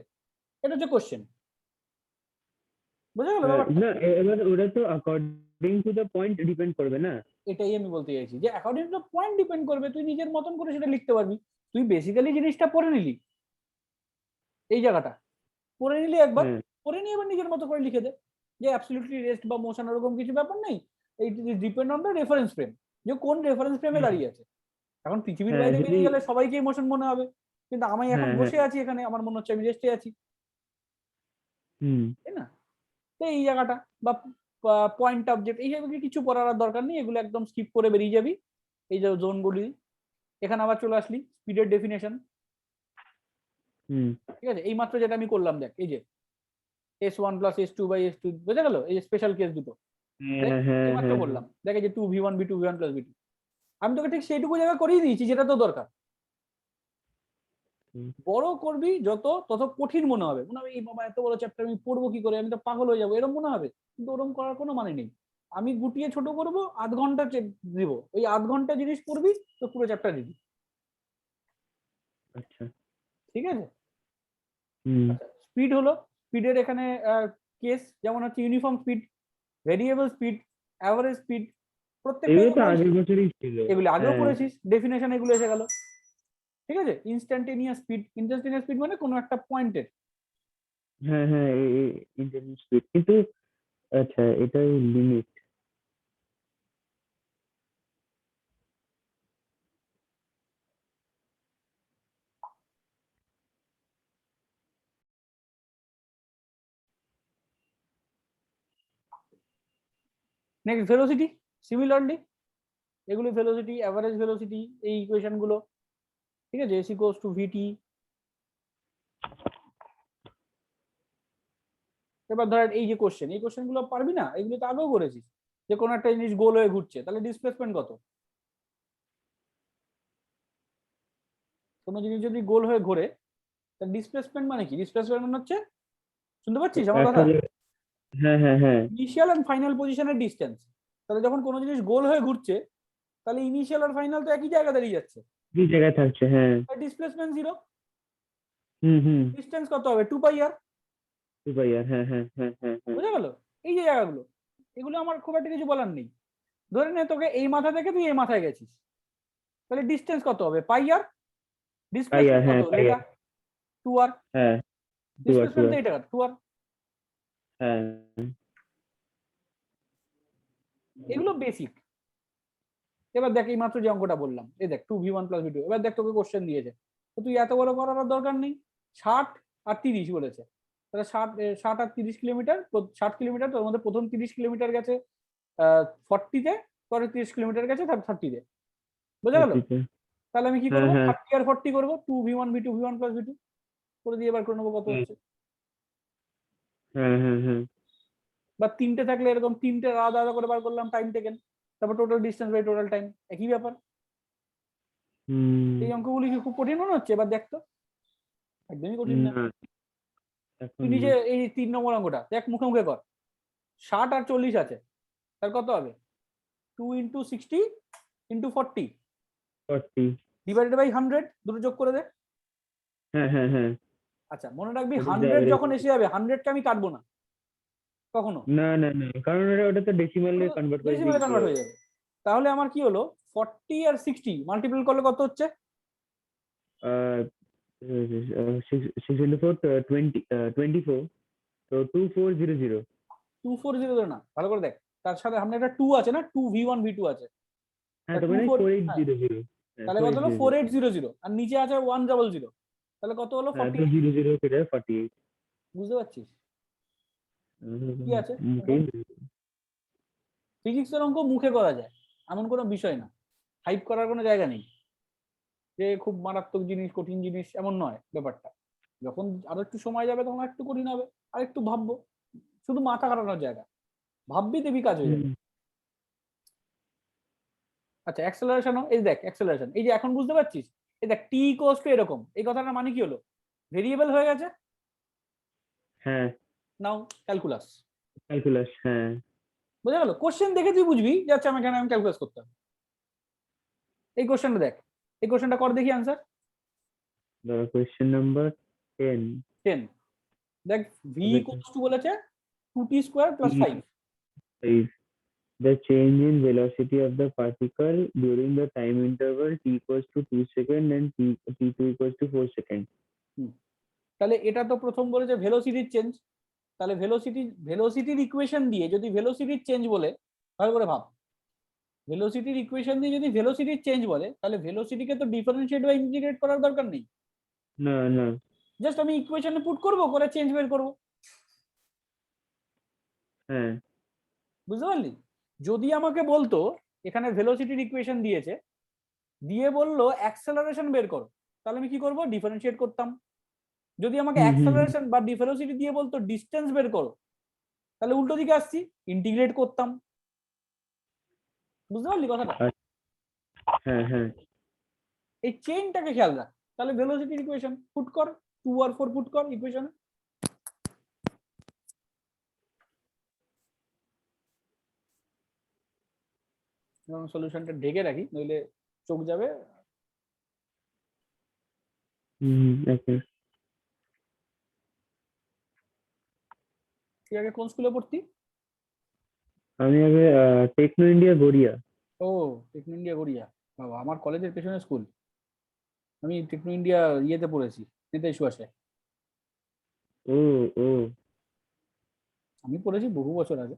এটা হচ্ছে কোশ্চেন। বুঝা গেল ব্যাপারটা? না এবার ওটা তো according to the point depend করবে না। এটাই আমি বলতে চাইছি, যে অ্যাকর্ডিং টু পয়েন্ট ডিপেন্ড করবে, তুই নিজের মতন করে সেটা লিখতে পারবি। তুই বেসিক্যালি জিনিসটা পড়ে নিলি, এই জায়গাটা পড়ে নিলি একবার, হ্যাঁ পড়ে নিয়ে এবার নিজের মতো করে লিখে দে যে অ্যাবসলিউটলি রেস্ট বা মোশন ওরকম কিছু ব্যাপার নেই, এই depend on the reference frame, যে কোন রেফারেন্স ফ্রেমে হুম, দাঁড়িয়ে আছে। এখন পৃথিবীর হ্যাঁ বাইরে যদি বেরিয়ে গেলে সবাইকেই মোশন মনে হবে, কিন্তু আমি এখন হ্যাঁ হ্যাঁ বসে আছি এখানে, আমার মনে হচ্ছে আমি রেস্টে আছি, হুম তাই না? তো এই জায়গাটা বা পয়েন্ট অবজেক্ট এইসব কিছু পড়ার আর দরকার নেই, এগুলো একদম স্কিপ করে বেরিয়ে যাবি। এই যে জোনগুলি, এখানে আবার চলে আসলি স্পিডের ডেফিনেশন, হুম। ঠিক আছে? এই মাত্র যেটা আমি করলাম দেখ, এই যে S1 plus S2 by S2, বোঝা গেল? এই যে স্পেশাল কেস দুটো দেখ, হ্যাঁ হ্যাঁ এই মাত্র হ্যাঁ হ্যাঁ। বললাম, দেখে যে 2v1 b2 v1 plus b2, আমি তোকে ঠিক সেইটুকু জায়গা করিয়ে দিয়েছি যেটা তো দরকার। হুম, বড় করবি যত, তত কঠিন মনে হবে, মনে হবে এই বাবা এত বড় চ্যাপ্টার আমি পড়বো কি করে, আমি তো পাগল হয়ে যাবো, এরকম মনে হবে। কিন্তু ওরকম করার কোনো মানে নেই, আমি গুটিয়ে ছোট করব, আধ ঘন্টা দিব, ওই আধ ঘন্টা জিনিস পড়বি তো পুরো চ্যাপ্টার দিবি। আচ্ছা। ঠিক আছে? হুম। আচ্ছা, স্পিড হলো, স্পিডের এখানে কেস যেমন হচ্ছে uniform speed, variable speed, average speed, প্রত্যেকটা এগুলো যে তো বলছি আগের বছরই ছিল। এগুলো আগেও হ্যাঁ পড়েছিস, ডেফিনেশন এগুলো এসে গেল। ঠিক আছে? ইনস্ট্যান্টেনিয়াস স্পিড, ইনস্ট্যান্টেনিয়াস স্পিড মানে কোনো একটা পয়েন্টের। হ্যাঁ হ্যাঁ ইন্টারনেট স্পিড কিন্তু। আচ্ছা এটাই লিমিট। নেক্সট ভেলোসিটি, সিমিলারলি এগুলো ভেলোসিটি, অ্যাভারেজ ভেলোসিটি, এই ইকুয়েশন গুলো, ঠিক আছে? এস ইকুয়ালস টু ভিটি। এবার ধর এই যে কোশ্চেন, এই কোশ্চেন গুলো পারবি না, এগুলো তো আগেও করেছিস, যে কোনো একটা জিনিস গোল হয়ে ঘুরছে, তাহলে ডিসপ্লেসমেন্ট কত? কোনো জিনিস যদি গোল হয়ে ঘোরে, তাহলে ডিসপ্লেসমেন্ট মানে কি? ডিসপ্লেসমেন্ট মানে হচ্ছে, শুনতে পাচ্ছিস আমার একটা কথা? হ্যাঁ হ্যাঁ হ্যাঁ। ইনিশিয়াল এন্ড ফাইনাল পজিশনের ডিস্টেন্স। তাহলে যখন কোনো জিনিস গোল হয়ে ঘুরছে, তাহলে ইনিশিয়াল আর ফাইনাল তো একই জায়গা দাঁড়িয়ে যাচ্ছে, দুই জায়গায় থাকছে, হ্যাঁ। Displacement zero. হুম হুম। ডিস্টেন্স কত হবে? 2 পাই আর। সুপার, হ্যাঁ হ্যাঁ হ্যাঁ হ্যাঁ হ্যাঁ। বুঝা গেল? এই যে জায়গাগুলো, এগুলো আমার খুব একটা কিছু বলার নেই। ধরে নে তোকে এই মাথা থেকে তুই এই মাথায় গেছিস, তাহলে ডিস্টেন্স কত হবে? পাই আর। পাইয়ার, ডিসপ্লেসমেন্ট কত? হ্যাঁ লেটা পাইয়ার। 2 আর। হ্যাঁ টুয়ার ডিসপ্লেসমেন্ট টুয়ার। তো এটা 2 আর। হ্যাঁ। এগুলো বেসিক। এবার দেখ এই মাত্র যে অঙ্কটা বললাম, এই দেখ 2v1 প্লাস v2, এবার দেখ তোকে কোশ্চেন দিয়েছে, তো তুই এত বড় করার আর দরকার নেই। 60 আর 30 বলেছে, তাহলে 60 আর 30 কিলোমিটার, 60 কিলোমিটার, তোর মধ্যে প্রথম 30 কিলোমিটার গেছে 40-তে, পরে 30 কিলোমিটার গেছে 30-তে। বোঝা গেল? সত্যি তো। তাহলে আমি কি হ্যাঁ করবো? হ্যাঁ 30 আর 40 করবো, 2v1 v2 v1 plus v2, করে দিয়ে বার করে নেবো কত হচ্ছে। হ্যাঁ হ্যাঁ হ্যাঁ বা তিনটে থাকলে এরকম তিনটে আলাদা আলাদা করে বার করলাম টাইম টেকেন, তারপর total distance by total time, একই ব্যাপার। হুম এই অঙ্কগুলি কি খুব কঠিন মনে হচ্ছে? এবার দেখতো, একদমই কঠিন না। না এখন তুই নিজে এই 3 নম্বর অঙ্কটা দেখ, মুখে মুখে কর। 60 আর 40 আছে, তার কত হবে? 2 × 60 × 40 40 ডিভাইডেড বাই 100, দুটো যোগ করে দে। হ্যাঁ হ্যাঁ হ্যাঁ আচ্ছা মনে রাখবি, ওটা 100 average যখন এসে যাবে 100 কে আমি কাটবো না কখনো, না না না কারণ ওটা তো ডেসিমালে কনভার্ট করে ডেসিমালে দিয়ে কনভার্ট হয়ে যাবে। তাহলে আমার কি হলো, 40 আর 60 মাল্টিপল করলে কত হচ্ছে? 6 into 4 24 তো 2400 2400 না, ভালো করে দেখ, তার সাথে সামনে একটা 2 আছে না, 2v1 v2 আছে, হ্যাঁ তা তো 2 মানে 4, হ্যাঁ 4800 হ্যাঁ তাহলে কত হলো 4800 4800, আর নিচে আছে 100, তাহলে কত হলো হ্যাঁ 48। 200 কেটে 48 বুঝতে পারছিস কি আছে? মুখেই ফিজিক্সের অঙ্ক মুখে করা যায়, এমন কোনো বিষয় না, হাইপ করার কোনো জায়গা নেই যে খুব মারাত্মক জিনিস কঠিন জিনিস, এমন নয় ব্যাপারটা। যখন আরো একটু সময় যাবে তখন একটু কঠিন হবে, আর একটু ভাববো, শুধু মাথা কাটানোর জায়গা, ভাববি দেবী কাজ হয়ে যাবে। আচ্ছা অ্যাক্সেলারেশনও, এই দেখ অ্যাক্সেলারেশন, এই যে এখন বুঝতে পারছিস, এই দেখ টি ইকুয়ালস টু এরকম, এই কথাটার মানে কি হলো, ভেরিয়েবল হয়ে গেছে। হ্যাঁ নাও ক্যালকুলাস, ক্যালকুলাস হ্যাঁ বোঝা গেল? কোশ্চেন দেখে তুই বুঝবি যে আচ্ছা আমি এখানে আমি ক্যালকুলাস করতে হবে। এই কোশ্চেনটা দেখ, এই কোশ্চেনটা কর দেখি আনসার। কোয়েশ্চেন নাম্বার 10 10, দেখ ভি ইকুয়ালস টু বলেছে 2t² + 5। is the change in velocity of the particle during the time interval t equals to 2 seconds and t2 equals to 4 seconds. তাহলে এটা তো প্রথম বলেছে ভেলোসিটির চেঞ্জ, তাহলে ভেলোসিটির ইকুয়েশন দিয়ে যদি ভেলোসিটির চেঞ্জ বলে, ভালো করে ভাব, ভেলোসিটির ইকুয়েশন দিয়ে যদি ভেলোসিটির চেঞ্জ বলে, তাহলে ভেলোসিটিকে তো ডিফারেন্সিয়েট বা ইন্টিগ্রেট করার দরকার নেই, না না জাস্ট আমি ইকুয়েশনে পুট করব, করে চেঞ্জ বের করব। হ্যাঁ বুঝতে পারলি? যদি আমাকে বলতো এখানে ভেলোসিটির ইকুয়েশন দিয়েছে, দিয়ে বললো অ্যাক্সেলারেশন বের করো, তাহলে আমি কি করব, ডিফারেন্সিয়েট করতাম। যদি আমাকে হুম হুম অ্যাক্সেলারেশন বা ভেলোসিটি দিয়ে বলতো ডিসটেন্স বের করো, তাহলে উল্টো দিকে আসছি, ইন্টিগ্রেট করতাম। বুঝতে পারলি কথাটা? হ্যাঁ হ্যাঁ এই চেইনটাকে খেয়াল রাখ, তাহলে ভেলোসিটির ইকুয়েশন পুট কর, 2 আর 4 পুট কর ইকুয়েশনে। সলিউশনটা ঢেকে রাখি, নইলে চোখ যাবে। ওকে তুই আগে কোন স্কুলে পড়তি? আমি আগে টেকনো ইন্ডিয়া গড়িয়া ও টেকনো ইন্ডিয়া গড়িয়া, বাবা আমার কলেজের পেছনে স্কুল। আমি টেকনো ইন্ডিয়া ইয়েতে পড়েছি, নেতাই সুভাষে। ও ও আমি পড়েছি বহু বছর আগে,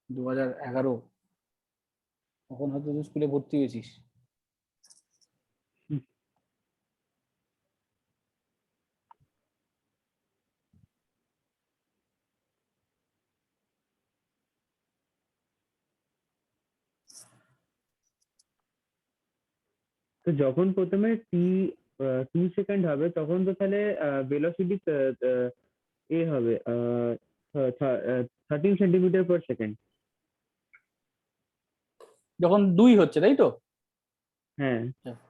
2011, তখন হয়তো তুই স্কুলে ভর্তি হয়েছিস। তো যখন প্রথমে টি 2 সেকেন্ড হবে তখন তো তাহলে ভেলোসিটি এ হবে 13 সেন্টিমিটার পার সেকেন্ড যখন 2 হচ্ছে তাই তো? হ্যাঁ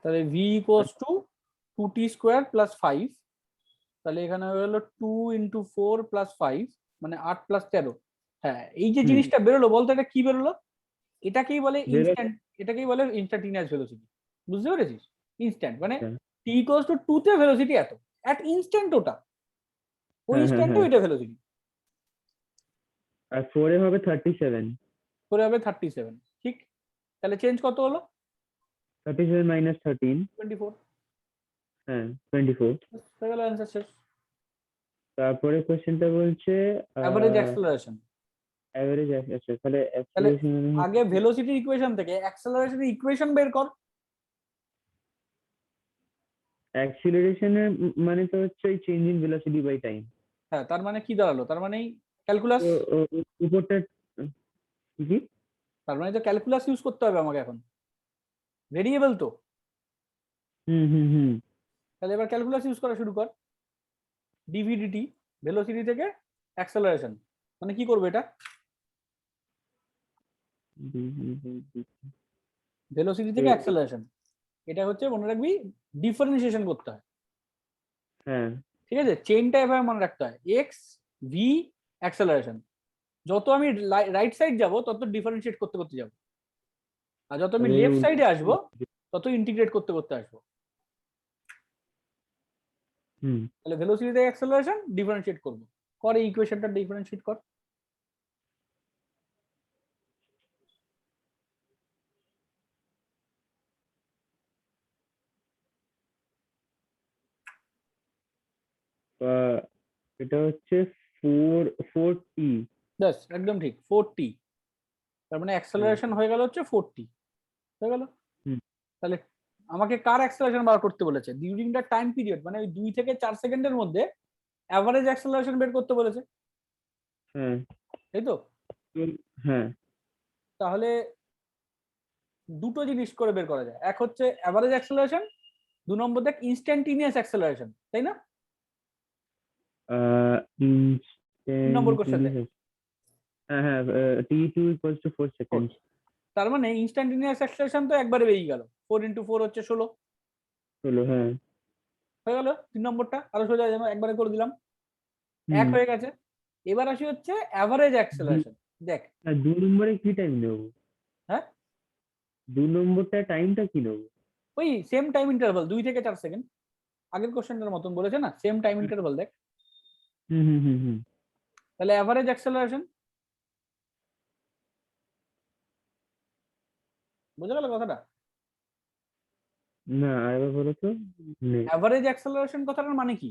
তাহলে ভি ইকুয়ালস টু 2t² + 5, তাহলে এখানে হয়ে গেলো 2 × 4 + 5, মানে 8 + 13। হ্যাঁ এই যে হুম জিনিসটা বেরোলো, বলতো এটা কি বেরোলো? এটাকেই বলে বেরো ইনস্ট্যান্ট, এটাকেই বলে ইনস্ট্যান্টিনিয়াস ভেলোসিটি। বুঝতে পেরেছিস? ইনস্ট্যান্ট মানে আচ্ছা, t = 2 তে ভেলোসিটি এত, অ্যাট ইনস্ট্যান্ট ওটা, ওই হ্যাঁ হ্যাঁ ইনস্ট্যান্টে হ্যাঁ ওইটা ভেলোসিটি। আর 4 হবে 37 করে হবে 37, ঠিক? তাহলে চেঞ্জ কত হলো? 37 মাইনাস 13 24। হ্যাঁ 24 হয়ে গেল অ্যান্সার শেষ। তারপরে কোশ্চেনটা বলছে অ্যাভারেজ অ্যাক্সেলারেশন। অ্যাভারেজ আচ্ছা তাহলে তাহলে অ্যাক্সেলারেশন আগে ভেলোসিটির ইকুয়েশন থেকে অ্যাক্সেলারেশনের ইকুয়েশন বের কর। অ্যাক্সিলারেশনের মানে তো হচ্ছে ওই change in velocity by time হ্যাঁ তার মানে কি দাঁড়ালো, তার মানে ক্যালকুলাস, তো উপরটা কি তার মানে তো ক্যালকুলাস ইউজ করতে হবে আমাকে এখন, ভেরিয়েবল তো। হুম হুম হুম তাহলে এবার ক্যালকুলাস ইউজ করা শুরু কর। ডিভিডিটি ভেলোসিটি থেকে অ্যাক্সেলারেশন, মানে কি করবে এটা? ভেলোসিটি থেকে অ্যাক্সেলারেশন, এটা হচ্ছে মনে রাখবি ডিফারেন্সিয়েশন করতে হয়। হ্যাঁ ঠিক আছে, চেইনটা এভাবে মনে রাখতে হয়, এক্স ভি অ্যাক্সেলারেশন। যত আমি রাইট সাইড যাব তত ডিফারেন্সিয়েট করতে করতে যাব, আর যত আমি লেফট সাইডে আসবো তত ইন্টিগ্রেট করতে করতে আসবো। তাহলে ভেলোসিটি থেকে অ্যাক্সেলারেশন ডিফারেন্সিয়েট করব, কর এই ইকুয়েশনটা ডিফারেন্সিয়েট কর। এটা হচ্ছে 4t। ব্যাস একদম ঠিক, 4t। তার মানে অ্যাক্সেলারেশন হয়ে গেল হচ্ছে 4t, হয়ে গেল। হুম। তাহলে আমাকে কার অ্যাক্সেলারেশন বার করতে বলেছে? ডিউরিং দ্য টাইম পিরিয়ড, মানে ওই 2 থেকে 4 সেকেন্ডের মধ্যে অ্যাভারেজ অ্যাক্সেলারেশন বের করতে বলেছে, হ্যাঁ তাই তো? হ্যাঁ তাহলে দুটো জিনিস করে বের করা যায়, এক হচ্ছে অ্যাভারেজ অ্যাক্সেলারেশন, 2 নম্বর দেখ ইনস্ট্যান্টিনিয়াস অ্যাক্সেলারেশন, তাই না? 3 নম্বর কোশ্চেন দেখ। হ্যাঁ হ্যাঁ t2 = 4 সেকেন্ড। তার মানে ইনস্ট্যান্টিনিয়াস অ্যাক্সেলারেশন তো একবারে বেরিয়ে গেল, 4 × 4 হচ্ছে 16, হলো হ্যাঁ। হয়ে গেল 3 নম্বরটা, আরো সোজা যেন একবারে করে দিলাম, এক হয়ে গেছে। এবার আসি হচ্ছে অ্যাভারেজ অ্যাক্সেলারেশন, দেখ। 2 নম্বরে কি টাইম নেব? হ্যাঁ 2 নম্বরটা টাইমটা কি নেব? ওই সেম টাইম ইন্টারভাল 2 থেকে 4 সেকেন্ড, আগের কোশ্চেনটার মতন বলেছে না, সেম টাইম ইন্টারভাল দেখ। হুম। তাহলে অ্যাভারেজ অ্যাক্সেলারেশন, বুঝা গেল কথাটা? না আরেকবার বলো তো। অ্যাভারেজ অ্যাক্সেলারেশন কথাটার মানে কি?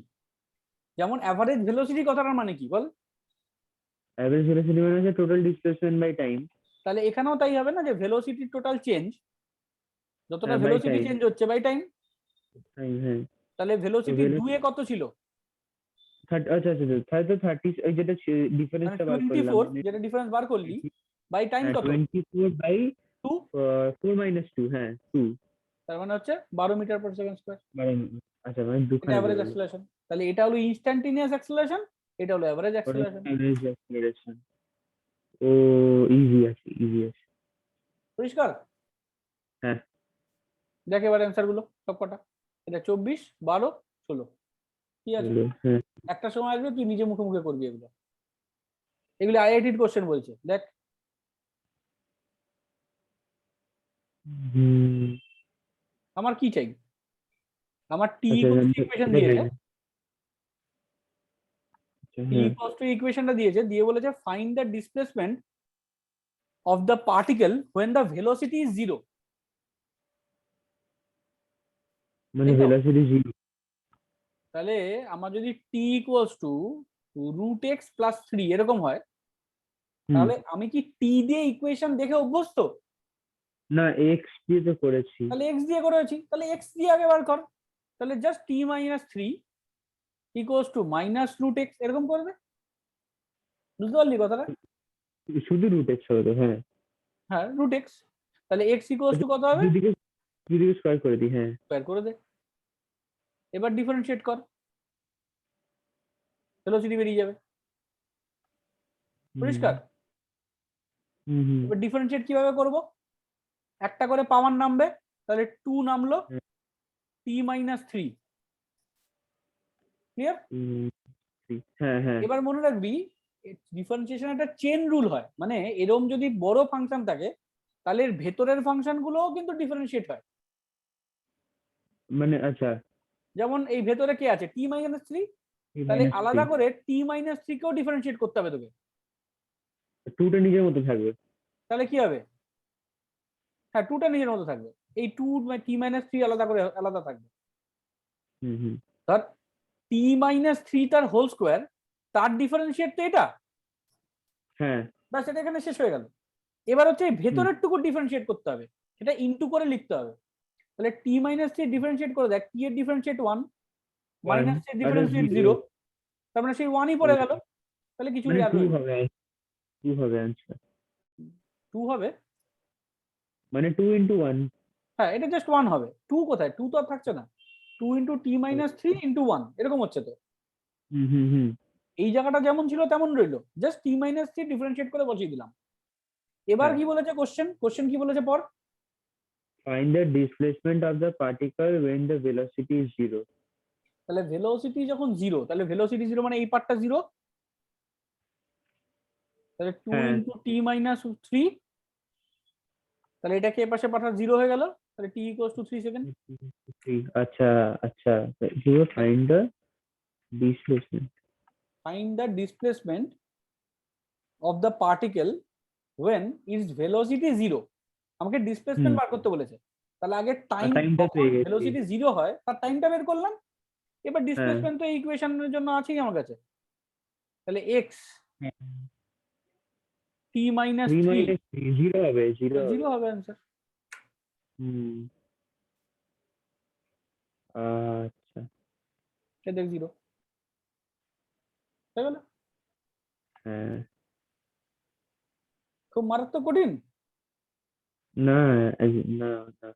যেমন অ্যাভারেজ ভেলোসিটি কথাটার মানে কি বল? অ্যাভারেজ ভেলোসিটি মানে হচ্ছে টোটাল ডিসপ্লেসমেন্ট বাই টাইম। তাহলে এখানেও তাই হবে না, যে ভেলোসিটি টোটাল চেঞ্জ, যতটা বাই ভেলোসিটি টাইম। চেঞ্জ হচ্ছে বাই টাইম। হ্যাঁ তাহলে তো ভেলোসিটি 2 এ কত ছিল? আচ্ছা তাহলে তো 30 ওই যেটা মানে ডিফারেন্সটা বার করলাম 24, মানে যেটা ডিফারেন্স বার করলি, বাই টাইম কত? 24/4 2। 2 হ্যাঁ 2। তার মানে হচ্ছে 12 মিটার পার সেকেন্ড স্কয়ার। মানে আচ্ছা মানে এটা দুখানা অ্যাভারেজ বেরোলো। অ্যাক্সেলারেশন। তাহলে এটা হলো ইনস্ট্যান্টিনিয়াস অ্যাক্সেলারেশন, এটা হলো অ্যাভারেজ ওটা অ্যাক্সেলারেশন। Average acceleration. ও ইজি আছে। পরিষ্কার? হ্যাঁ দেখ এবার অ্যান্সার গুলো সব কটা, এটা 24, 12, 16, কি আছে? হলো, হ্যাঁ। একটা সময় আসবে তুই নিজে মুখে মুখে করবি এগুলো, এগুলো আইআইটির কোশ্চেন বলছে, দেখ। হুম আমার কি চাই? আমার টি আচ্ছা ইকুয়ালস টু এটা ইকুয়েশন এটা দিয়েছে, দেখি। আচ্ছা, টি হ্যাঁ ইকুয়ালস টু ইকুয়েশনটা দিয়েছে, দিয়ে বলেছে find the displacement of the particle when the velocity is 0, মানে তাই তো? ভেলোসিটি 0। তাহলে আমার যদি টি ইকুয়ালস টু √x+3 এরকম হয়, হুম তাহলে আমি কি টি দিয়ে ইকুয়েশন দেখে অভ্যস্ত? না এক্স দিয়ে তো করেছি। তাহলে এক্স দিয়ে করেছি, তাহলে এক্স দিয়ে আগে বার কর। তাহলে just t-3 equals to -√x এরকম করবে, বুঝতে পারলি কথাটা? শুধু রুট এক্স হবে তো হ্যাঁ। হ্যাঁ √x, তাহলে x ইকুয়ালস টু কত হবে? দুদিকে দুদিকে স্কোয়ার করে দিই হ্যাঁ। স্কয়ার করে দে। এবার ডিফারেন্সিয়েট কর, ভেলোসিটি বেরিয়ে যাবে, হুম পরিষ্কার? হুম এবার ডিফারেন্সিয়েট কিভাবে করব? একটা করে পাওয়ার নামবে, তাহলে 2 নামলো, t-3, ক্লিয়ার? হুম, হ্যাঁ হ্যাঁ এবার মনে রাখবি ডিফারেন্সিয়েশন একটা চেন রুল হয়, মানে এরকম যদি বড় ফাংশন থাকে তাহলে এর ভেতরের ফাংশন গুলোও কিন্তু ডিফারেন্সিয়েট হয়। মানে আচ্ছা যেমন এই ভেতরে কে আছে, t-3, তাহলে -3 আলাদা করে t-3 কেও ডিফারেন্সিয়েট করতে হবে তোকে। 2টা নিজের মতো থাকবে। তাহলে কি হবে? হ্যাঁ 2টা নিজের মতো থাকবে, এই 2 t-3 আলাদা করে আলাদা থাকবে। হুম ধর t-3 তার হোল স্কোয়ার, তার ডিফারেন্সিয়েট তো এটা, হ্যাঁ ব্যাস এটা এখানে শেষ হয়ে গেল। এবার হচ্ছে এই হুম ভেতরের টুকু ডিফারেন্সিয়েট করতে হবে, সেটা ইনটু করে লিখতে হবে। তাহলে t-3 ডিফারেন্সিয়েট করে দেখ, t এর ডিফারেন্সিয়েট 1, 1 এর আর ডিফারেন্সিয়েট 0, 0। তার মানে সেই 1ই পড়ে গেল, তাহলে কিছু মানে আর 2 রইল। হবে 2 হবে आंसर। 2 হবে, মানে 2 × 1। হ্যাঁ এটা জাস্ট 1 হবে, 2 কোথায়, 2 তো আর থাকছে না, 2 2 ইন্টু টি মাইনাস 3 ইন্টু 1 এরকম হচ্ছে তো। হুম হুম হুম এই জায়গাটা যেমন ছিল তেমন রইলো, জাস্ট টি মাইনাস 3 ডিফারেন্সিয়েট করে বসিয়ে দিলাম। এবার হ্যাঁ। কি বলেছে কোশ্চেন কি বলেছে পর? Find the displacement of the particle when the velocity is 0. তাহলে ভেলোসিটি যখন 0, তাহলে ভেলোসিটি 0 মানে এই পার্টটা 0, তাহলে 2 হ্যাঁ ইন্টু টি মাইনাস 3, তাহলে এটাকে এ পাশে পাঠা 0 হয়ে গেল, তাহলে টি ইকুয়ালস টু 3 সেকেন্ড। আচ্ছা আচ্ছা, you find the displacement. Find the displacement of the particle when its velocity 0, আমাকে ডিসপ্লেসমেন্ট হুম, বার করতে বলেছে। তাহলে আগে টাইম, টাইমটা কখন পেয়ে গেছি। ভেলোসিটি 0 হয় তার টাইমটা বের করলাম। এবার হ্যাঁ ডিসপ্লেসমেন্ট তো এই ইকুয়েশনের জন্য আছেই আমার কাছে, তাহলে x t মাইনাস 3 3 minus 3 0 হবে, 0 হবে। 0 হবে অ্যান্সার। হুম, আচ্ছা। এ দেখ 0 হয়ে গেল। হ্যাঁ, খুব মারাত্মক কঠিন। না না না।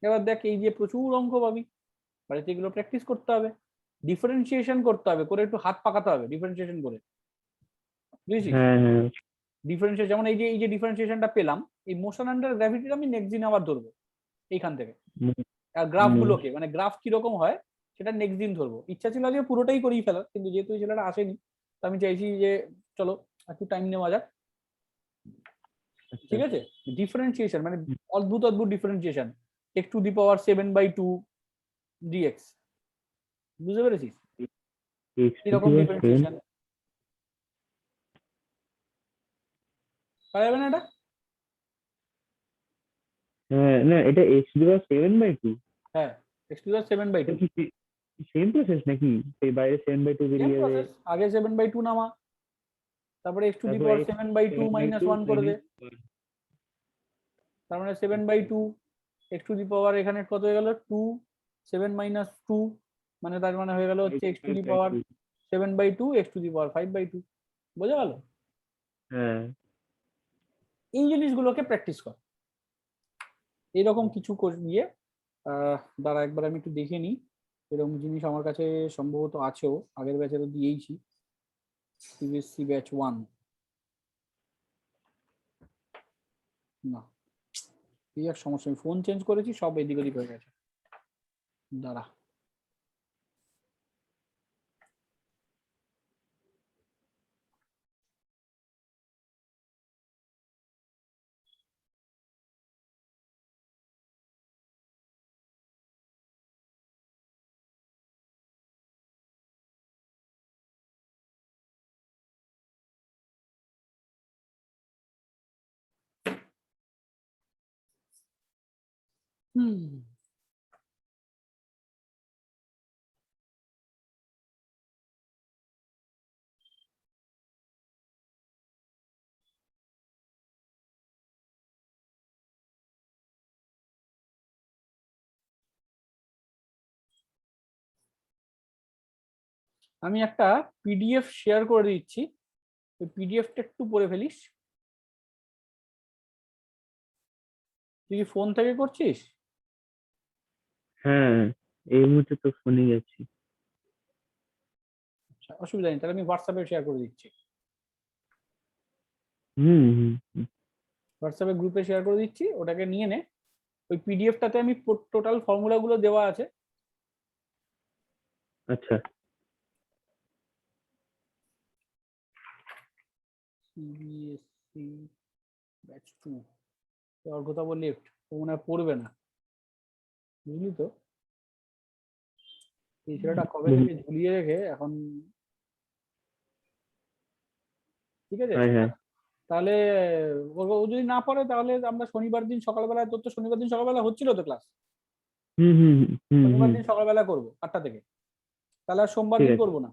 এবার দেখ, এই যে প্রচুর অঙ্ক পাবি, বাড়িতে এগুলো প্র্যাকটিস করতে হবে, ডিফারেন্সিয়েশন করতে হবে, করে একটু হাত পাকাতে হবে ডিফারেন্সিয়েশন করে, বুঝেছিস? হ্যাঁ হ্যাঁ ডিফারেন্সিয়েশন যেমন এই যে ডিফারেন্সিয়েশনটা পেলাম, এই মোশন আন্ডার গ্র্যাভিটিটা আমি নেক্সট দিন আবার ধরবো এইখান থেকে। আর গ্রাফ গুলোকে, মানে গ্রাফ কিরকম হয় সেটা নেক্সট দিন ধরবো। ইচ্ছা ছিল যে পুরোটাই করেই ফেলার, কিন্তু যেহেতু এই ছেলেটা আসেনি, তো আমি চাইছি যে চলো একটু টাইম নেওয়া যাক, ঠিক আছে? ডিফারেন্সিয়েশন মানে অদ্ভুত অদ্ভুত differentiation, x to the power 7/2 dx, বুঝতে পেরেছিস? এরকম ডিফারেন্সিয়েশন পারা যাবে না এটা? হ্যাঁ, না এটা x^7/2। হ্যাঁ, x to the power 7/2, same process নাকি? এই বাইরে 7/2 সেম বেরিয়ে যাবে, প্রসেস। আগে 7/2 নামা, তারপরে x টু দি তারপর পাওয়ার x 7/2 মাইনাস 1 করে দে, 1। তার মানে 7/2 x টু দি পাওয়ার এখানে কত হয়ে গেল 2, 7 মাইনাস 2, মানে তার মানে হয়ে গেল হচ্ছে x to the power 7/2 x to the power 5/2। বোঝা গেল? হ্যাঁ এই জিনিসগুলোকে প্র্যাকটিস কর, এইরকম কিছু ইয়ে দাঁড়া একবার আমি একটু দেখে নিই, এরকম জিনিস আমার কাছে সম্ভবত আছেও, আগের ব্যাচে তো দিয়েইছি, সিবিএসসি ব্যাচ 1 না, এই এক সমস্যা, আমি ফোন চেঞ্জ করেছি, সব এদিক ওদিক হয়ে গেছে, দাঁড়া। হুম, আমি একটা পিডিএফ শেয়ার করে দিচ্ছি, ওই পিডিএফটা একটু পড়ে ফেলিস। তুই কি ফোন থেকে করছিস? হ্যাঁ, এই মুহূর্তে তো ফোনে যাচ্ছি। আচ্ছা, অসুবিধা নেই, তাহলে আমি হোয়াটসঅ্যাপে শেয়ার করে দিচ্ছি, হুম হুম হুম, হোয়াটসঅ্যাপে গ্রুপে শেয়ার করে দিচ্ছি, ওটাকে নিয়ে নে। ওই পিডিএফটাতে আমি টোটাল ফর্মুলাগুলো দেওয়া আছে। আচ্ছা। সিবিএসসি ব্যাচ 2 অর্ঘতা লেফট, তো মনে হয় পড়বে না, বুঝলি তো? এই ছেলেটা কবে থেকে ঝুলিয়ে রেখে এখন, ঠিক আছে? হ্যাঁ হ্যাঁ তাহলে ও যদি না পড়ে তাহলে আমরা শনিবার দিন সকালবেলা, তোর তো শনিবার দিন সকালবেলা হচ্ছিল তো ক্লাস, হুম হুম হুম শনিবার হুম, দিন সকালবেলা করবো 8টা থেকে, তাহলে আর সোমবার ঠিক দিন আছে করবো না।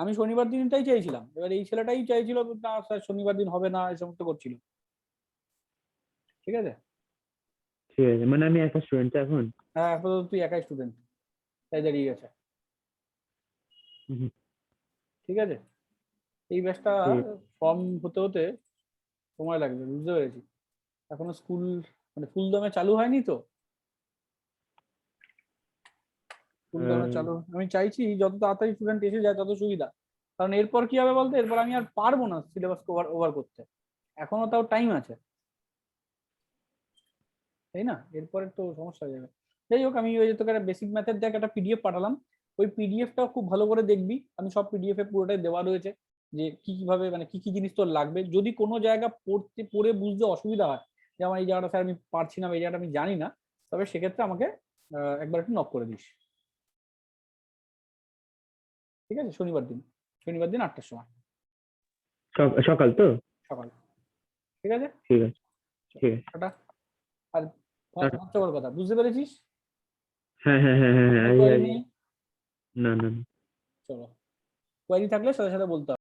আমি শনিবার দিনটাই চাইছিলাম, এবার এই ছেলেটাই চাইছিল না স্যার শনিবার দিন হবে না, এই সমস্ত করছিল, ঠিক আছে? ঠিক আছে, মানে আমি একা স্টুডেন্ট এখন। হ্যাঁ, আপাতত তুই একাই স্টুডেন্ট, তাই দাঁড়িয়ে গেছে, হুম, হুম, ঠিক আছে? এই ব্যাচটা ঠিক। ফর্ম হতে হতে সময় লাগবে, বুঝতে পেরেছি, এখনো স্কুল মানে ফুল দমে চালু হয়নি তো। কুল ডাউনে চালু, আমি চাইছি যত তাড়াতাড়ি স্টুডেন্ট এসে যায় তত সুবিধা। কারণ এরপর কি হবে বলতে, এরপর আমি আর পারবো না সিলেবাস ওভার ওভার করতে, এখনো তাও টাইম আছে, তাই না? এরপরে তো সমস্যা হয়ে যাবে। যাই হোক, আমি ওই যে তোকে একটা বেসিক ম্যাথের দেখ একটা পিডিএফ পাঠালাম, ওই পিডিএফটাও খুব ভালো করে দেখবি, আমি সব পিডিএফ এ পুরোটাই দেওয়া রয়েছে যে কি কিভাবে মানে কি কি জিনিস তোর লাগবে। যদি কোনো জায়গা পড়ে বুঝতে অসুবিধা হয়, যে আমার এই জায়গাটা স্যার আমি পারছি না বা এই জায়গাটা আমি জানি না, তবে সেক্ষেত্রে আমাকে একবার একটু নক করে দিস, ঠিক আছে? শনিবার দিন 8টার সময় সকাল তো? সকাল, ঠিক আছে? ঠিক আছে, ঠিক আছে। টাটা। আর সবচেয়ে বড় কথা, বুঝতে পেরেছিস? হ্যাঁ হ্যাঁ হ্যাঁ হ্যাঁ হ্যাঁ, কোয়ারি আরে নেই? না না না। চলো, কোয়ারি থাকলে সাথে সাথে বলতে হবে।